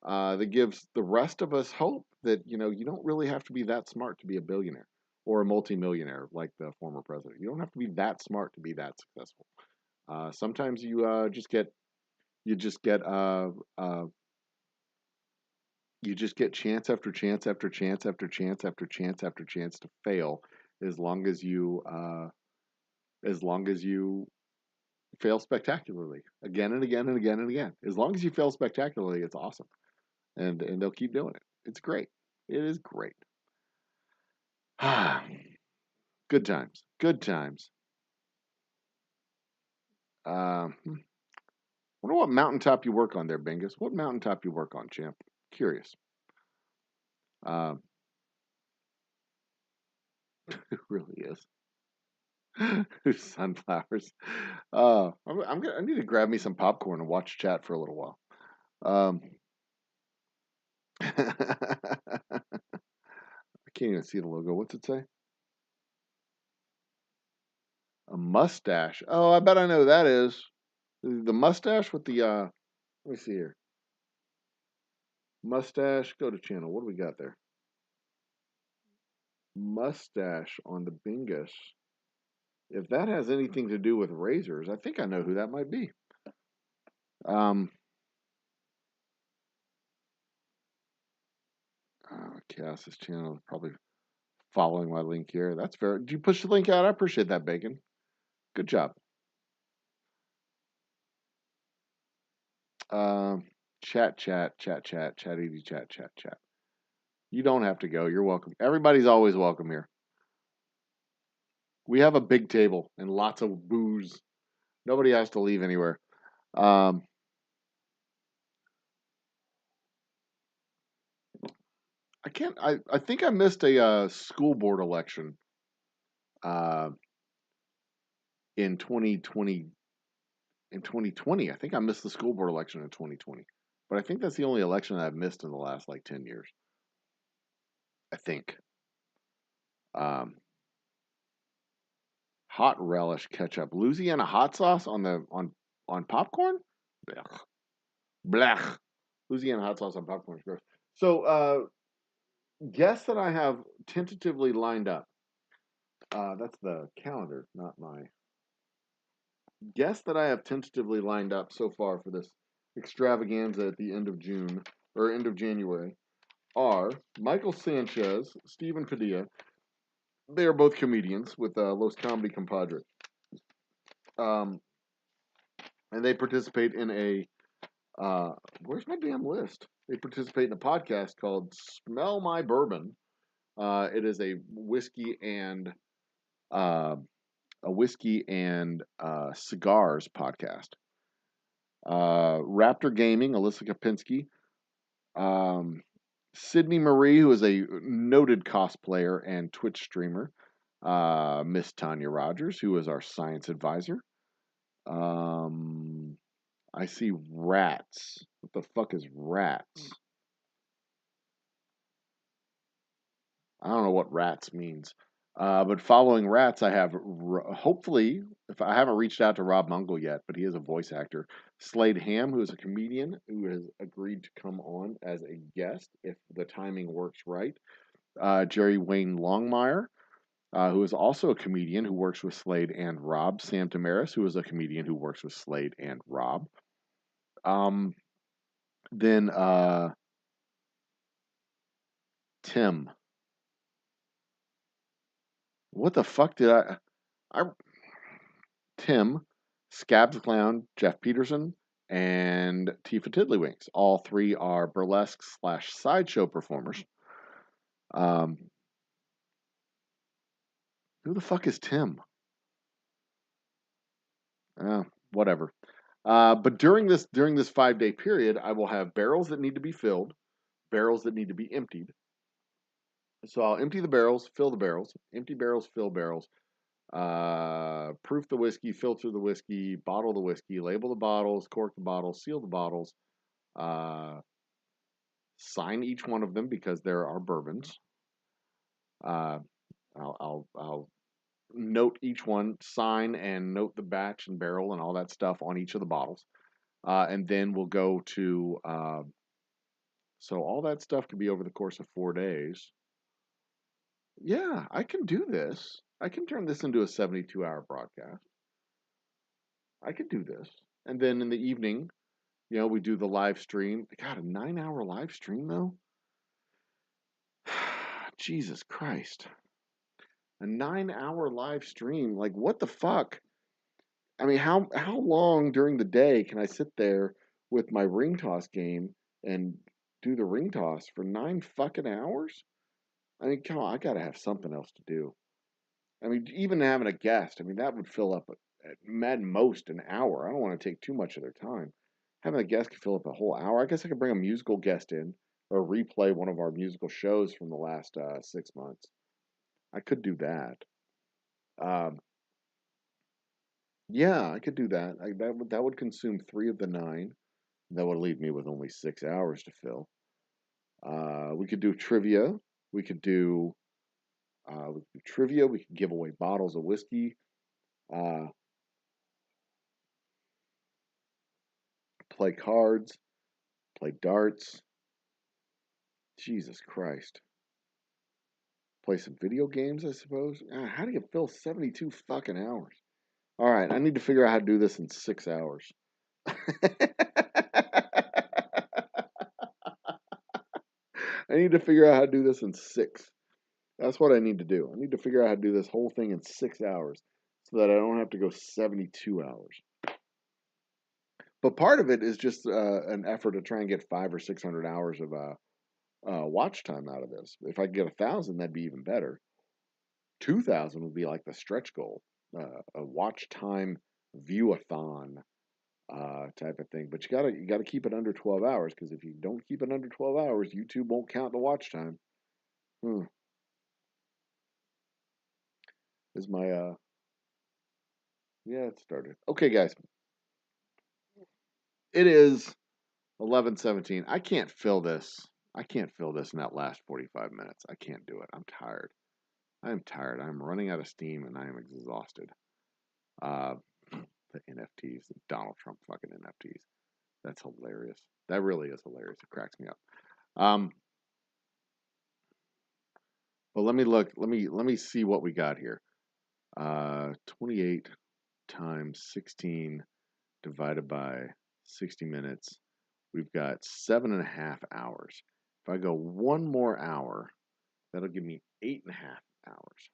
that gives the rest of us hope that you don't really have to be that smart to be a billionaire. or a multimillionaire like the former president. You don't have to be that smart to be that successful. Sometimes you just get you just get chance after chance after chance after chance after chance after chance to fail, as long as you fail spectacularly again and again and again and again. As long as you fail spectacularly, it's awesome, and they'll keep doing it. It's great. It is great. Good times. Good times. Wonder what mountaintop you work on there, Bingus. What mountaintop you work on, champ? Curious. Um, it really is. Sunflowers. I need to grab me some popcorn and watch chat for a little while. Um, I can't even see the logo. What's it say? A mustache. Oh, I bet I know who that is. The mustache with the let me see here. Mustache. Go to channel. What do we got there? Mustache on the Bingus. If that has anything to do with razors, I think I know who that might be. Chaos's channel is probably following my link here. That's fair. Did you push the link out? I appreciate that, Bacon. Good job. Chat, easy chat. You don't have to go. You're welcome. Everybody's always welcome here. We have a big table and lots of booze. Nobody has to leave anywhere. I can't. I think I missed a school board election in 2020. In 2020, I think I missed the school board election in 2020. But I think that's the only election that I've missed in the last like 10 years. I think. Hot relish ketchup, Louisiana hot sauce on popcorn. Blech. Blech. Louisiana hot sauce on popcorn is gross. So, guests that I have tentatively lined up. That's the calendar, not my guests that I have tentatively lined up so far for this extravaganza at the end of June or end of January are Michael Sanchez, Stephen Padilla. They are both comedians with Los Comedy Compadre. And they participate in a where's my damn list? They participate in a podcast called Smell My Bourbon. It is a whiskey and cigars podcast. Raptor Gaming, Alyssa Kapinski, Sydney Marie, who is a noted cosplayer and Twitch streamer, Miss Tanya Rogers, who is our science advisor. I see rats. What the fuck is rats? I don't know what rats means. But following rats, I have hopefully, if I haven't reached out to Rob Mungle yet, but he is a voice actor. Slade Ham, who is a comedian who has agreed to come on as a guest if the timing works right. Jerry Wayne Longmire, who is also a comedian who works with Slade and Rob. Sam Tamaris, who is a comedian who works with Slade and Rob. Then Tim. What the fuck did Tim, Scabs Clown, Jeff Peterson, and Tifa Tiddlywinks. All three are burlesque / sideshow performers. Who the fuck is Tim? Whatever. But during this 5-day period, I will have barrels that need to be filled, barrels that need to be emptied. So I'll empty the barrels, fill the barrels, empty barrels, fill barrels, proof the whiskey, filter the whiskey, bottle the whiskey, label the bottles, cork the bottles, seal the bottles, sign each one of them because there are bourbons. I'll note each one, sign and note the batch and barrel and all that stuff on each of the bottles, and then we'll go to. So all that stuff could be over the course of 4 days. Yeah, I can do this. I can turn this into a 72-hour broadcast. I could do this. And then in the evening, we do the live stream. God, a 9-hour live stream though? Jesus Christ. A 9-hour live stream. Like, what the fuck? I mean, how long during the day can I sit there with my ring toss game and do the ring toss for 9 fucking hours? I mean, come on, I gotta have something else to do. I mean, even having a guest, I mean, that would fill up at most an hour. I don't want to take too much of their time. Having a guest could fill up a whole hour. I guess I could bring a musical guest in or replay one of our musical shows from the last 6 months. I could do that. Um, yeah, I could do that. That would consume 3 of the 9. That would leave me with only 6 hours to fill. We could do trivia. We could do, trivia. We could give away bottles of whiskey. Uh, play cards. Play darts. Jesus Christ. Play some video games, I suppose. How do you fill 72 fucking hours? All right, I need to figure out how to do this in 6 hours. I need to figure out how to do this in 6. That's what I need to do. I need to figure out how to do this whole thing in 6 hours so that I don't have to go 72 hours. But part of it is just an effort to try and get 500 or 600 hours of watch time out of this. If I could get 1,000, that'd be even better. 2,000 would be like the stretch goal, a watch time view-a-thon type of thing. But you gotta keep it under 12 hours because if you don't keep it under 12 hours, YouTube won't count the watch time. Is my yeah, it started. Okay, guys, it is 11:17. I can't fill this. I can't fill this in that last 45 minutes. I can't do it. I'm tired. I'm tired. I'm running out of steam and I am exhausted. Uh, the NFTs, the Donald Trump fucking NFTs. That's hilarious. That really is hilarious. It cracks me up. But let me look. Let me see what we got here. 28 times 16 divided by 60 minutes. We've got 7.5 hours. If I go one more hour, that'll give me 8.5 hours.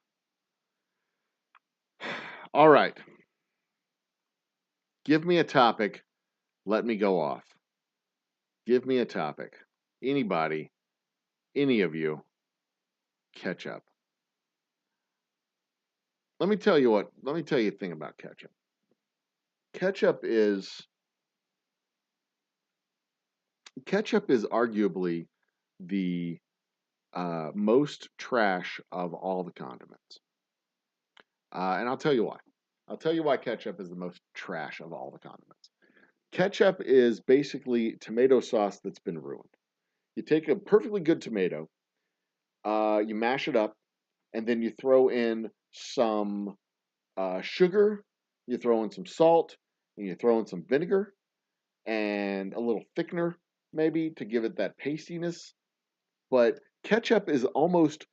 All right. Give me a topic. Let me go off. Give me a topic. Anybody, any of you, ketchup. Let me tell you a thing about ketchup. Ketchup is arguably the most trash of all the condiments. And I'll tell you why. I'll tell you why ketchup is the most trash of all the condiments. Ketchup is basically tomato sauce that's been ruined. You take a perfectly good tomato, you mash it up, and then you throw in some sugar, you throw in some salt, and you throw in some vinegar and a little thickener maybe to give it that pastiness. But ketchup is almost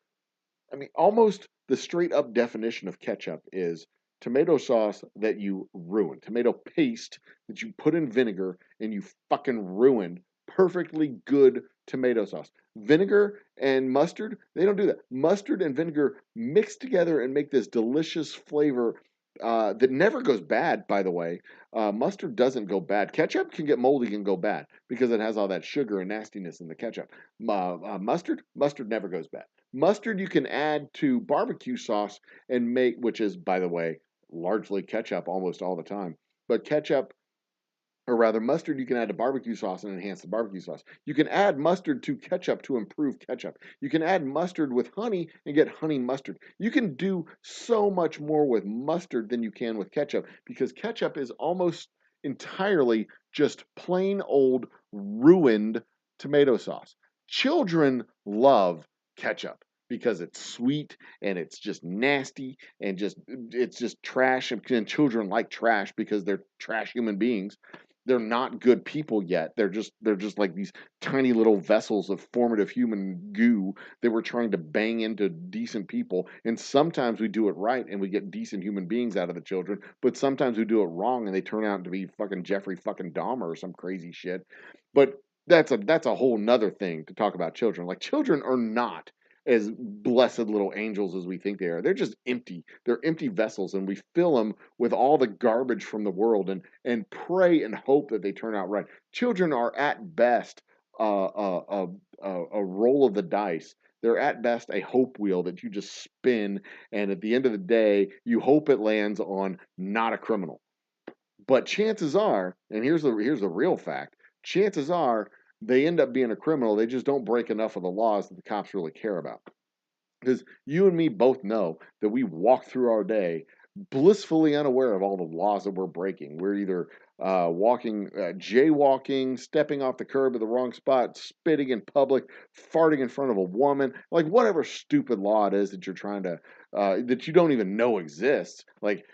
the straight up definition of ketchup is tomato sauce that you ruin, tomato paste that you put in vinegar and you fucking ruin perfectly good tomato sauce. Vinegar and mustard, they don't do that. Mustard and vinegar mix together and make this delicious flavor that never goes bad, by the way. Mustard doesn't go bad. Ketchup can get moldy and go bad because it has all that sugar and nastiness in the ketchup. Mustard never goes bad. Mustard you can add to barbecue sauce and make, which is, by the way, largely ketchup almost all the time. But ketchup, or rather mustard, you can add to barbecue sauce and enhance the barbecue sauce. You can add mustard to ketchup to improve ketchup. You can add mustard with honey and get honey mustard. You can do so much more with mustard than you can with ketchup because ketchup is almost entirely just plain old ruined tomato sauce. Children love ketchup because it's sweet and it's just nasty and it's just trash and children like trash because they're trash human beings. they're not good people yet. They're just like these tiny little vessels of formative human goo that we're trying to bang into decent people. And sometimes we do it right and we get decent human beings out of the children, but sometimes we do it wrong and they turn out to be fucking Jeffrey fucking Dahmer or some crazy shit. But that's a whole nother thing to talk about children. Like children are not as blessed little angels as we think they are. They're just empty. They're empty vessels, and we fill them with all the garbage from the world, and pray and hope that they turn out right. Children are at best a roll of the dice. They're at best a hope wheel that you just spin, and at the end of the day, you hope it lands on not a criminal. But chances are, and here's the real fact, chances are they end up being a criminal. They just don't break enough of the laws that the cops really care about. Because you and me both know that we walk through our day blissfully unaware of all the laws that we're breaking. We're either jaywalking, stepping off the curb at the wrong spot, spitting in public, farting in front of a woman, like whatever stupid law it is that you're trying to, that you don't even know exists, like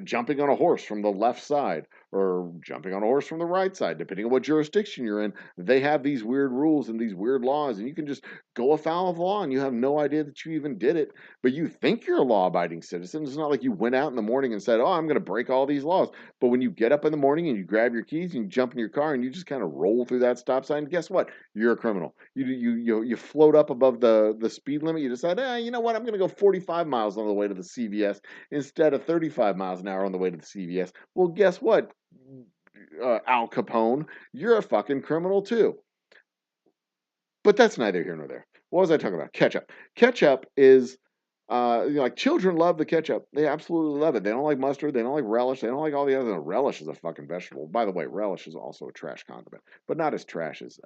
jumping on a horse from the left side or jumping on a horse from the right side, depending on what jurisdiction you're in. They have these weird rules and these weird laws, and you can just go afoul of the law and you have no idea that you even did it, but you think you're a law-abiding citizen. It's not like you went out in the morning and said, oh, I'm going to break all these laws. But when you get up in the morning and you grab your keys and you jump in your car and you just kind of roll through that stop sign, guess what? You're a criminal. You float up above the speed limit. You decide, you know what? I'm going to go 45 miles on the way to the CVS instead of 35 miles an hour on the way to the CVS. Well, guess what? Al Capone, you're a fucking criminal too. But that's neither here nor there. What was I talking about? Ketchup. Ketchup is, like children love the ketchup. They absolutely love it. They don't like mustard. They don't like relish. They don't like all the other. Relish is a fucking vegetable. By the way, relish is also a trash condiment, but not as trash as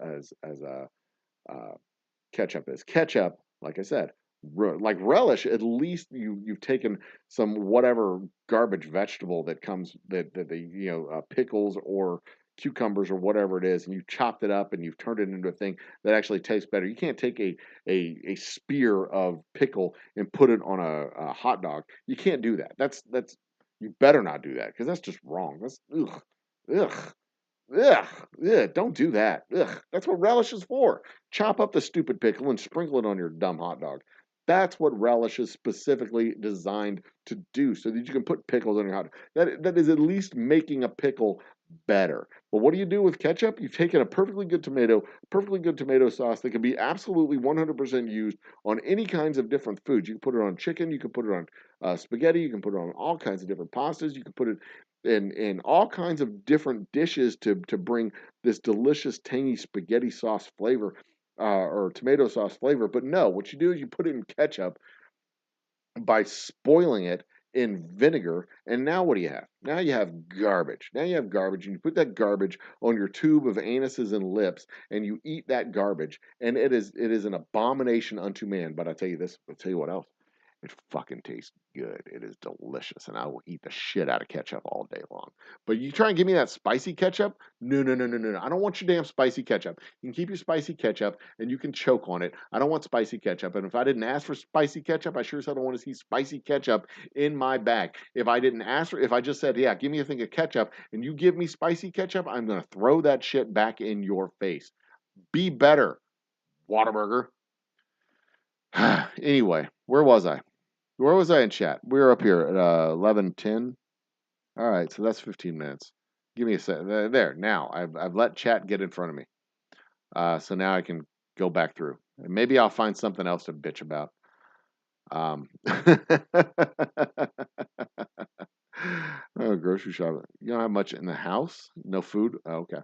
ketchup is. Ketchup, like I said, like relish, at least you've taken some whatever garbage vegetable that comes that the pickles or cucumbers or whatever it is, and you chopped it up and you've turned it into a thing that actually tastes better. You can't take a spear of pickle and put it on a hot dog. You can't do that. That's you better not do that because that's just wrong. That's ugh. Ugh. Ugh, ugh, don't do that. Ugh, that's what relish is for. Chop up the stupid pickle and sprinkle it on your dumb hot dog. That's what relish is specifically designed to do, so that you can put pickles on your hot dog. That is at least making a pickle better. But what do you do with ketchup? You've taken a perfectly good tomato sauce that can be absolutely 100% used on any kinds of different foods. You can put it on chicken, you can put it on spaghetti, you can put it on all kinds of different pastas, you can put it in all kinds of different dishes to bring this delicious tangy spaghetti sauce flavor or tomato sauce flavor. But no, what you do is you put it in ketchup by spoiling it in vinegar, and now what do you have? Now you have garbage. Now you have garbage, and you put that garbage on your tube of anuses and lips, and you eat that garbage, and it is an abomination unto man. But I tell you this, I'll tell you what else. It fucking tastes good. It is delicious, and I will eat the shit out of ketchup all day long. But you try and give me that spicy ketchup? No, no, no, no, no, no. I don't want your damn spicy ketchup. You can keep your spicy ketchup, and you can choke on it. I don't want spicy ketchup. And if I didn't ask for spicy ketchup, I sure as hell don't want to see spicy ketchup in my bag. If I just said, yeah, give me a thing of ketchup, and you give me spicy ketchup, I'm going to throw that shit back in your face. Be better, Whataburger. Anyway, where was I? Where was I in chat? We were up here at 11:10. All right, so that's 15 minutes. Give me a sec. There, now I've let chat get in front of me. So now I can go back through. And maybe I'll find something else to bitch about. Oh, grocery shopping. You don't have much in the house? No food? Oh, okay.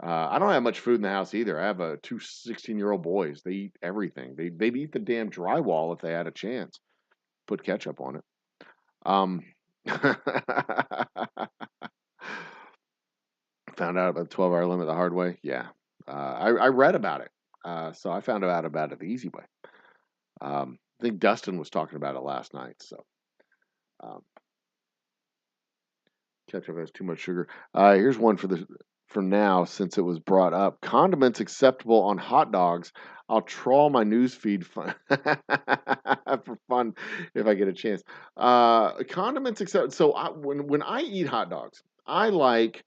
I don't have much food in the house either. I have two 16-year-old boys. They eat everything. They'd eat the damn drywall if they had a chance. Put ketchup on it. Found out about the 12-hour limit the hard way. Yeah. I read about it. So I found out about it the easy way. I think Dustin was talking about it last night. So ketchup has too much sugar. Here's one for now, since it was brought up. Condiments acceptable on hot dogs. I'll trawl my news feed for fun if I get a chance. Condiments acceptable. So when I eat hot dogs, I like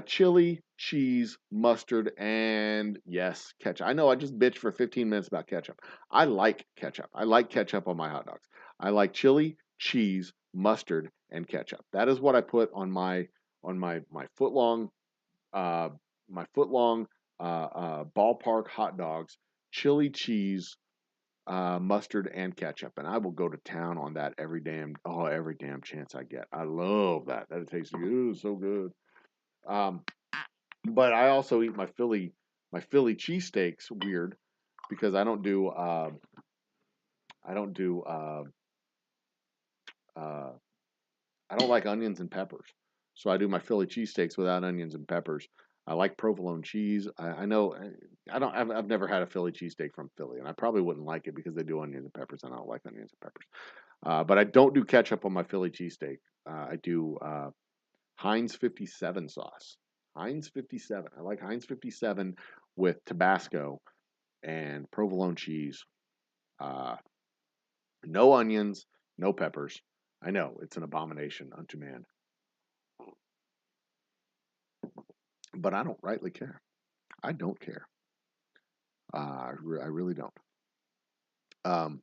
chili, cheese, mustard, and yes, ketchup. I know I just bitched for 15 minutes about ketchup. I like ketchup. I like ketchup on my hot dogs. I like chili, cheese, mustard, and ketchup. That is what I put on my foot long uh ballpark hot dogs. Chili, cheese, mustard, and ketchup, and I will go to town on that every damn chance I get. I love that. That tastes good. Ooh, so good. Um, but I also eat my Philly cheesesteaks weird because I don't do uh, I don't like onions and peppers. So I do my Philly cheesesteaks without onions and peppers. I like provolone cheese. I know I've never had a Philly cheesesteak from Philly, and I probably wouldn't like it because they do onions and peppers, and I don't like onions and peppers. But I don't do ketchup on my Philly cheesesteak. I do Heinz 57 sauce. Heinz 57. I like Heinz 57 with Tabasco and provolone cheese. Uh, no onions, no peppers. I know it's an abomination unto man, but I don't rightly care. I don't care. I really don't. Um,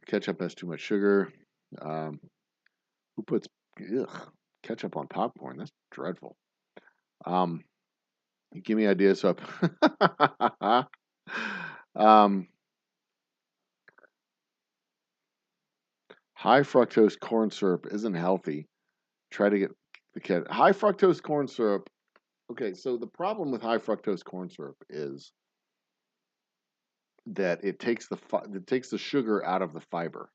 ketchup has too much sugar. Um, who puts ketchup on popcorn? That's dreadful. Um, give me ideas. So, um, high fructose corn syrup isn't healthy. Try to get the kid. High fructose corn syrup. Okay, so the problem with high fructose corn syrup is that it takes the sugar out of the fiber.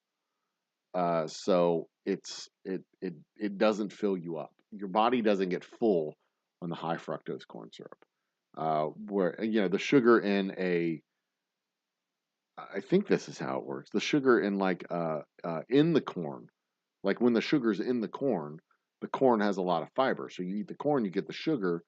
So it doesn't fill you up. Your body doesn't get full on the high fructose corn syrup. Where the sugar in a I think this is how it works. The sugar in in the corn, like when the sugar's in the corn has a lot of fiber. So you eat the corn, you get the sugar,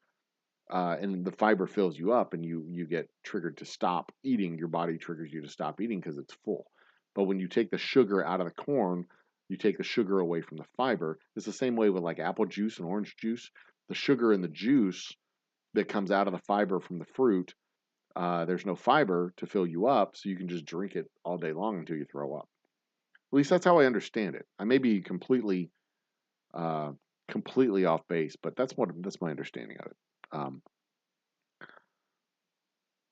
and the fiber fills you up, and you get triggered to stop eating. Your body triggers you to stop eating because it's full. But when you take the sugar out of the corn, you take the sugar away from the fiber. It's the same way with like apple juice and orange juice. The sugar in the juice that comes out of the fiber from the fruit, there's no fiber to fill you up, so you can just drink it all day long until you throw up. At least that's how I understand it. I may be uh, completely off base, but that's my understanding of it.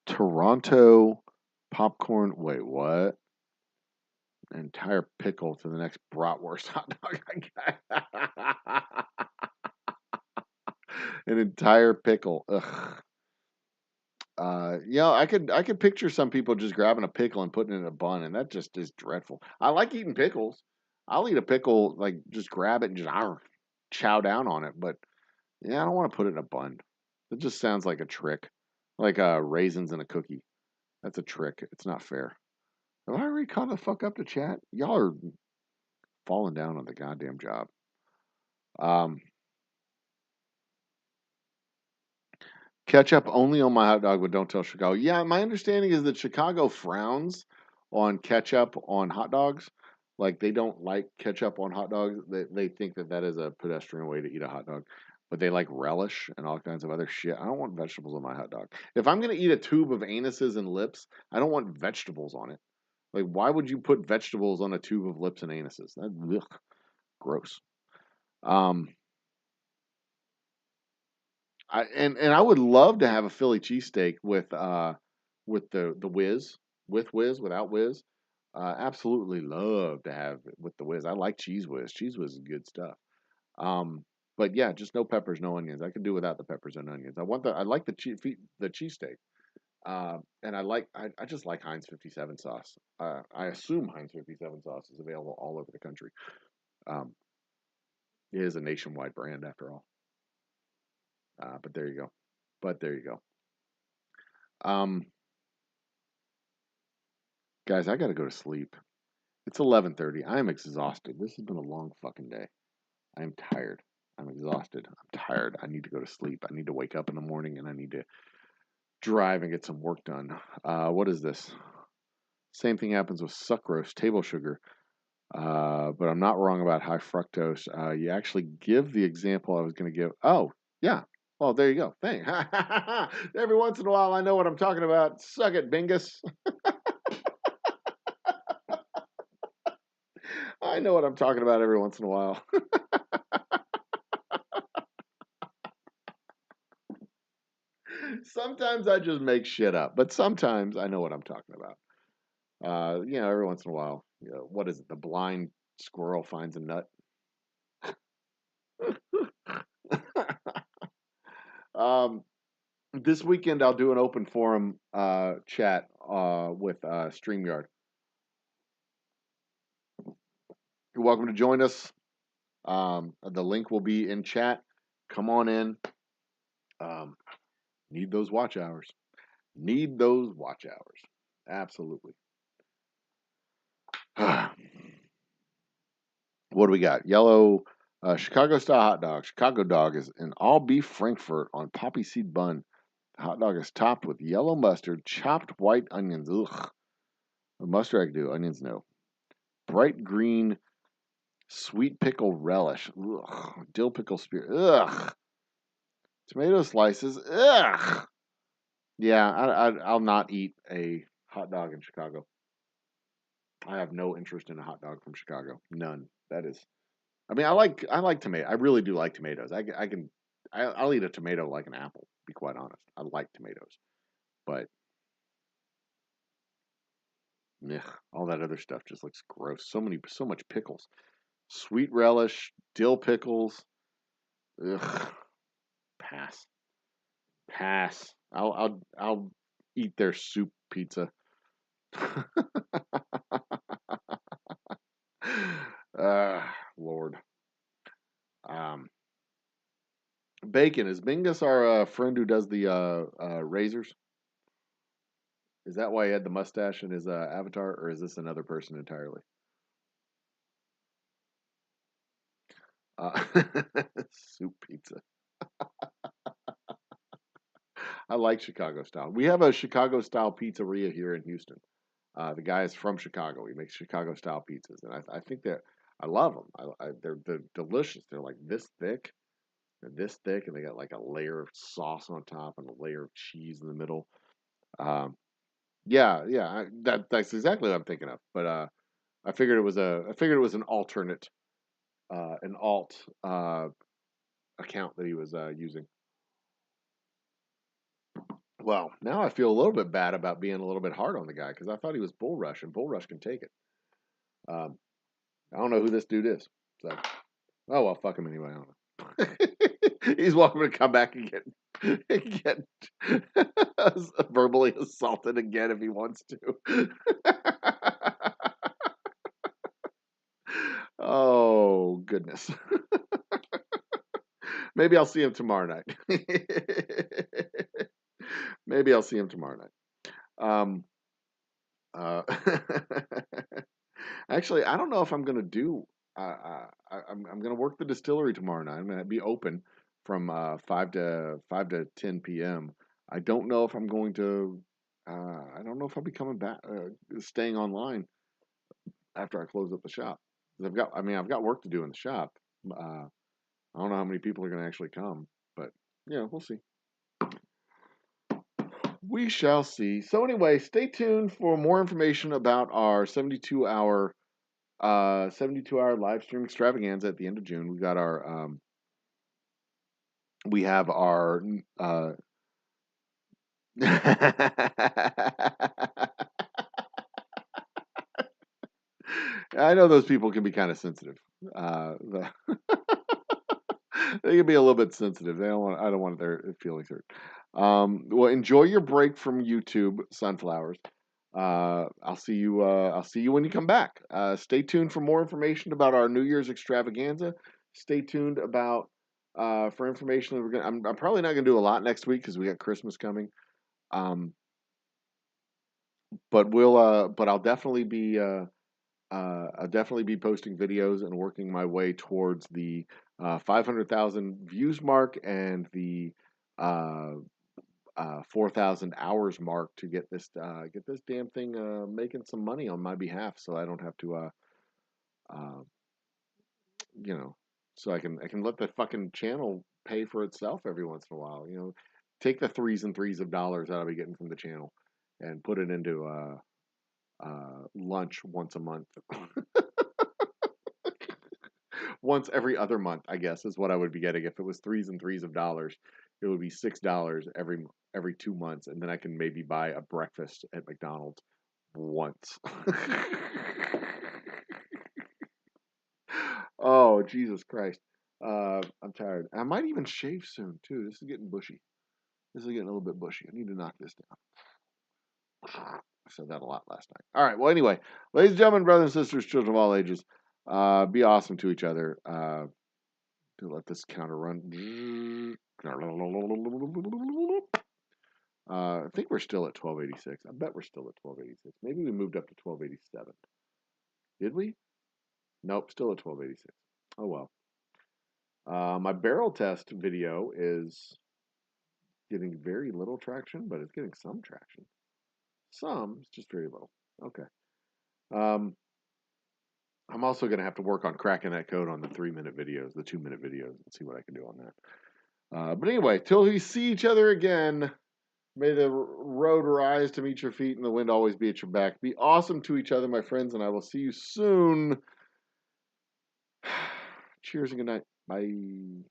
Toronto popcorn. Wait, what? An entire pickle to the next bratwurst hot dog I got. An entire pickle. Ugh. I could picture some people just grabbing a pickle and putting it in a bun, and that just is dreadful. I like eating pickles. I'll eat a pickle, like just grab it and just chow down on it. But yeah, I don't want to put it in a bun. It just sounds like a trick, like raisins in a cookie. That's a trick. It's not fair. Have I already caught the fuck up to chat? Y'all are falling down on the goddamn job. Um, Ketchup only on my hot dog, but don't tell Chicago. Yeah, my understanding is that Chicago frowns on ketchup on hot dogs. Like they don't like ketchup on hot dogs. They think that that is a pedestrian way to eat a hot dog. But they like relish and all kinds of other shit. I don't want vegetables on my hot dog. If I'm gonna eat a tube of anuses and lips, I don't want vegetables on it. Like, why would you put vegetables on a tube of lips and anuses? That's gross. Um, and I would love to have a Philly cheesesteak with the whiz with whiz without whiz. Absolutely love to have it with the whiz. I like cheese whiz. Cheese whiz is good stuff. But yeah, just no peppers, no onions. I can do without the peppers and onions. I like the cheesesteak. And I just like Heinz 57 sauce. I assume Heinz 57 sauce is available all over the country. Um, it is a nationwide brand after all. But there you go. But there you go. Um, Guys, I gotta go to sleep. It's 11:30. I am exhausted. This has been a long fucking day. I am tired. I'm exhausted. I'm tired. I need to go to sleep. I need to wake up in the morning and I need to drive and get some work done. What is this? Same thing happens with sucrose, table sugar. But I'm not wrong about high fructose. You actually give the example I was going to give. Oh, yeah. Well, there you go. Thank. Every once in a while, I know what I'm talking about. Suck it, Bingus. I know what I'm talking about every once in a while. Sometimes I just make shit up, but sometimes I know what I'm talking about. Every once in a while, what is it? The blind squirrel finds a nut. um, this weekend, I'll do an open forum chat with StreamYard. You're welcome to join us. The link will be in chat. Come on in. Need those watch hours. Need those watch hours. Absolutely. What do we got? Yellow Chicago style hot dog. Chicago dog is an all beef Frankfurt on poppy seed bun. The hot dog is topped with yellow mustard, chopped white onions. Ugh. Mustard I can do. Onions no. Bright green sweet pickle relish. Ugh. Dill pickle spear. Ugh. Tomato slices. Ugh. Yeah, I'll not eat a hot dog in Chicago. I have no interest in a hot dog from Chicago. None. That is. I mean, I like tomato. I really do like tomatoes. I'll eat a tomato like an apple. To be quite honest, I like tomatoes, but all that other stuff just looks gross. So much pickles, sweet relish, dill pickles. Ugh, pass, pass. I'll eat their soup pizza. Lord. Um, Bacon is Bingus our friend who does the razors? Is that why he had the mustache in his avatar, or is this another person entirely? Uh, soup pizza. I like Chicago style. We have a Chicago style pizzeria here in Houston. The guy is from Chicago. He makes Chicago style pizzas, and I think that I love them. They're delicious. They're like this thick. They're this thick, and they got like a layer of sauce on top and a layer of cheese in the middle. Um, yeah, that's exactly what I'm thinking of. But I figured it was an alternate, an alt account that he was using. Well, now I feel a little bit bad about being a little bit hard on the guy because I thought he was Bull Rush, and Bull Rush can take it. Um, I don't know who this dude is. So, oh well, fuck him anyway. I don't know. He's welcome to come back and get verbally assaulted again if he wants to. Oh goodness. Maybe I'll see him tomorrow night. Maybe I'll see him tomorrow night. Um, uh, Actually, I don't know if I'm gonna do. I'm gonna work the distillery tomorrow night. I'm gonna be open from 5 to 10 p.m. I don't know if I'm going to. I don't know if I'll be coming back, staying online after I close up the shop. 'Cause I've got work to do in the shop. I don't know how many people are gonna actually come, but yeah, we'll see. We shall see. So anyway, stay tuned for more information about our 72-hour live stream extravaganza at the end of June. We have our I know those people can be kind of sensitive. They can be a little bit sensitive. I don't want their feelings hurt. Well, enjoy your break from YouTube, sunflowers. I'll see you. I'll see you when you come back. Stay tuned for more information about our New Year's extravaganza. Stay tuned about for information that we're gonna. I'm probably not gonna do a lot next week because we got Christmas coming. Um, but we'll. But I'll definitely be posting videos and working my way towards the 500,000 views mark and the uh, 4,000 hours mark to get this damn thing making some money on my behalf, so I don't have to uh, you know, so I can let the fucking channel pay for itself every once in a while. You know, take the threes and threes of dollars that I'll be getting from the channel and put it into lunch once a month. Once every other month, I guess, is what I would be getting if it was threes and threes of dollars. It would be $6 every 2 months, and then I can maybe buy a breakfast at McDonald's once. Oh, Jesus Christ. I'm tired. I might even shave soon too. This is getting bushy. This is getting a little bit bushy. I need to knock this down. I said that a lot last night. All right. Well, anyway, ladies and gentlemen, brothers and sisters, children of all ages, be awesome to each other. To let this counter run. I think we're still at 1286. I bet we're still at 1286. Maybe we moved up to 1287. Did we? Nope, still at 1286. Oh well. My barrel test video is getting very little traction, but it's getting some traction. Some, it's just very little. Okay. I'm also going to have to work on cracking that code on the 3-minute videos, the 2-minute videos, and see what I can do on that. But anyway, till we see each other again, may the road rise to meet your feet and the wind always be at your back. Be awesome to each other, my friends, and I will see you soon. Cheers and good night. Bye.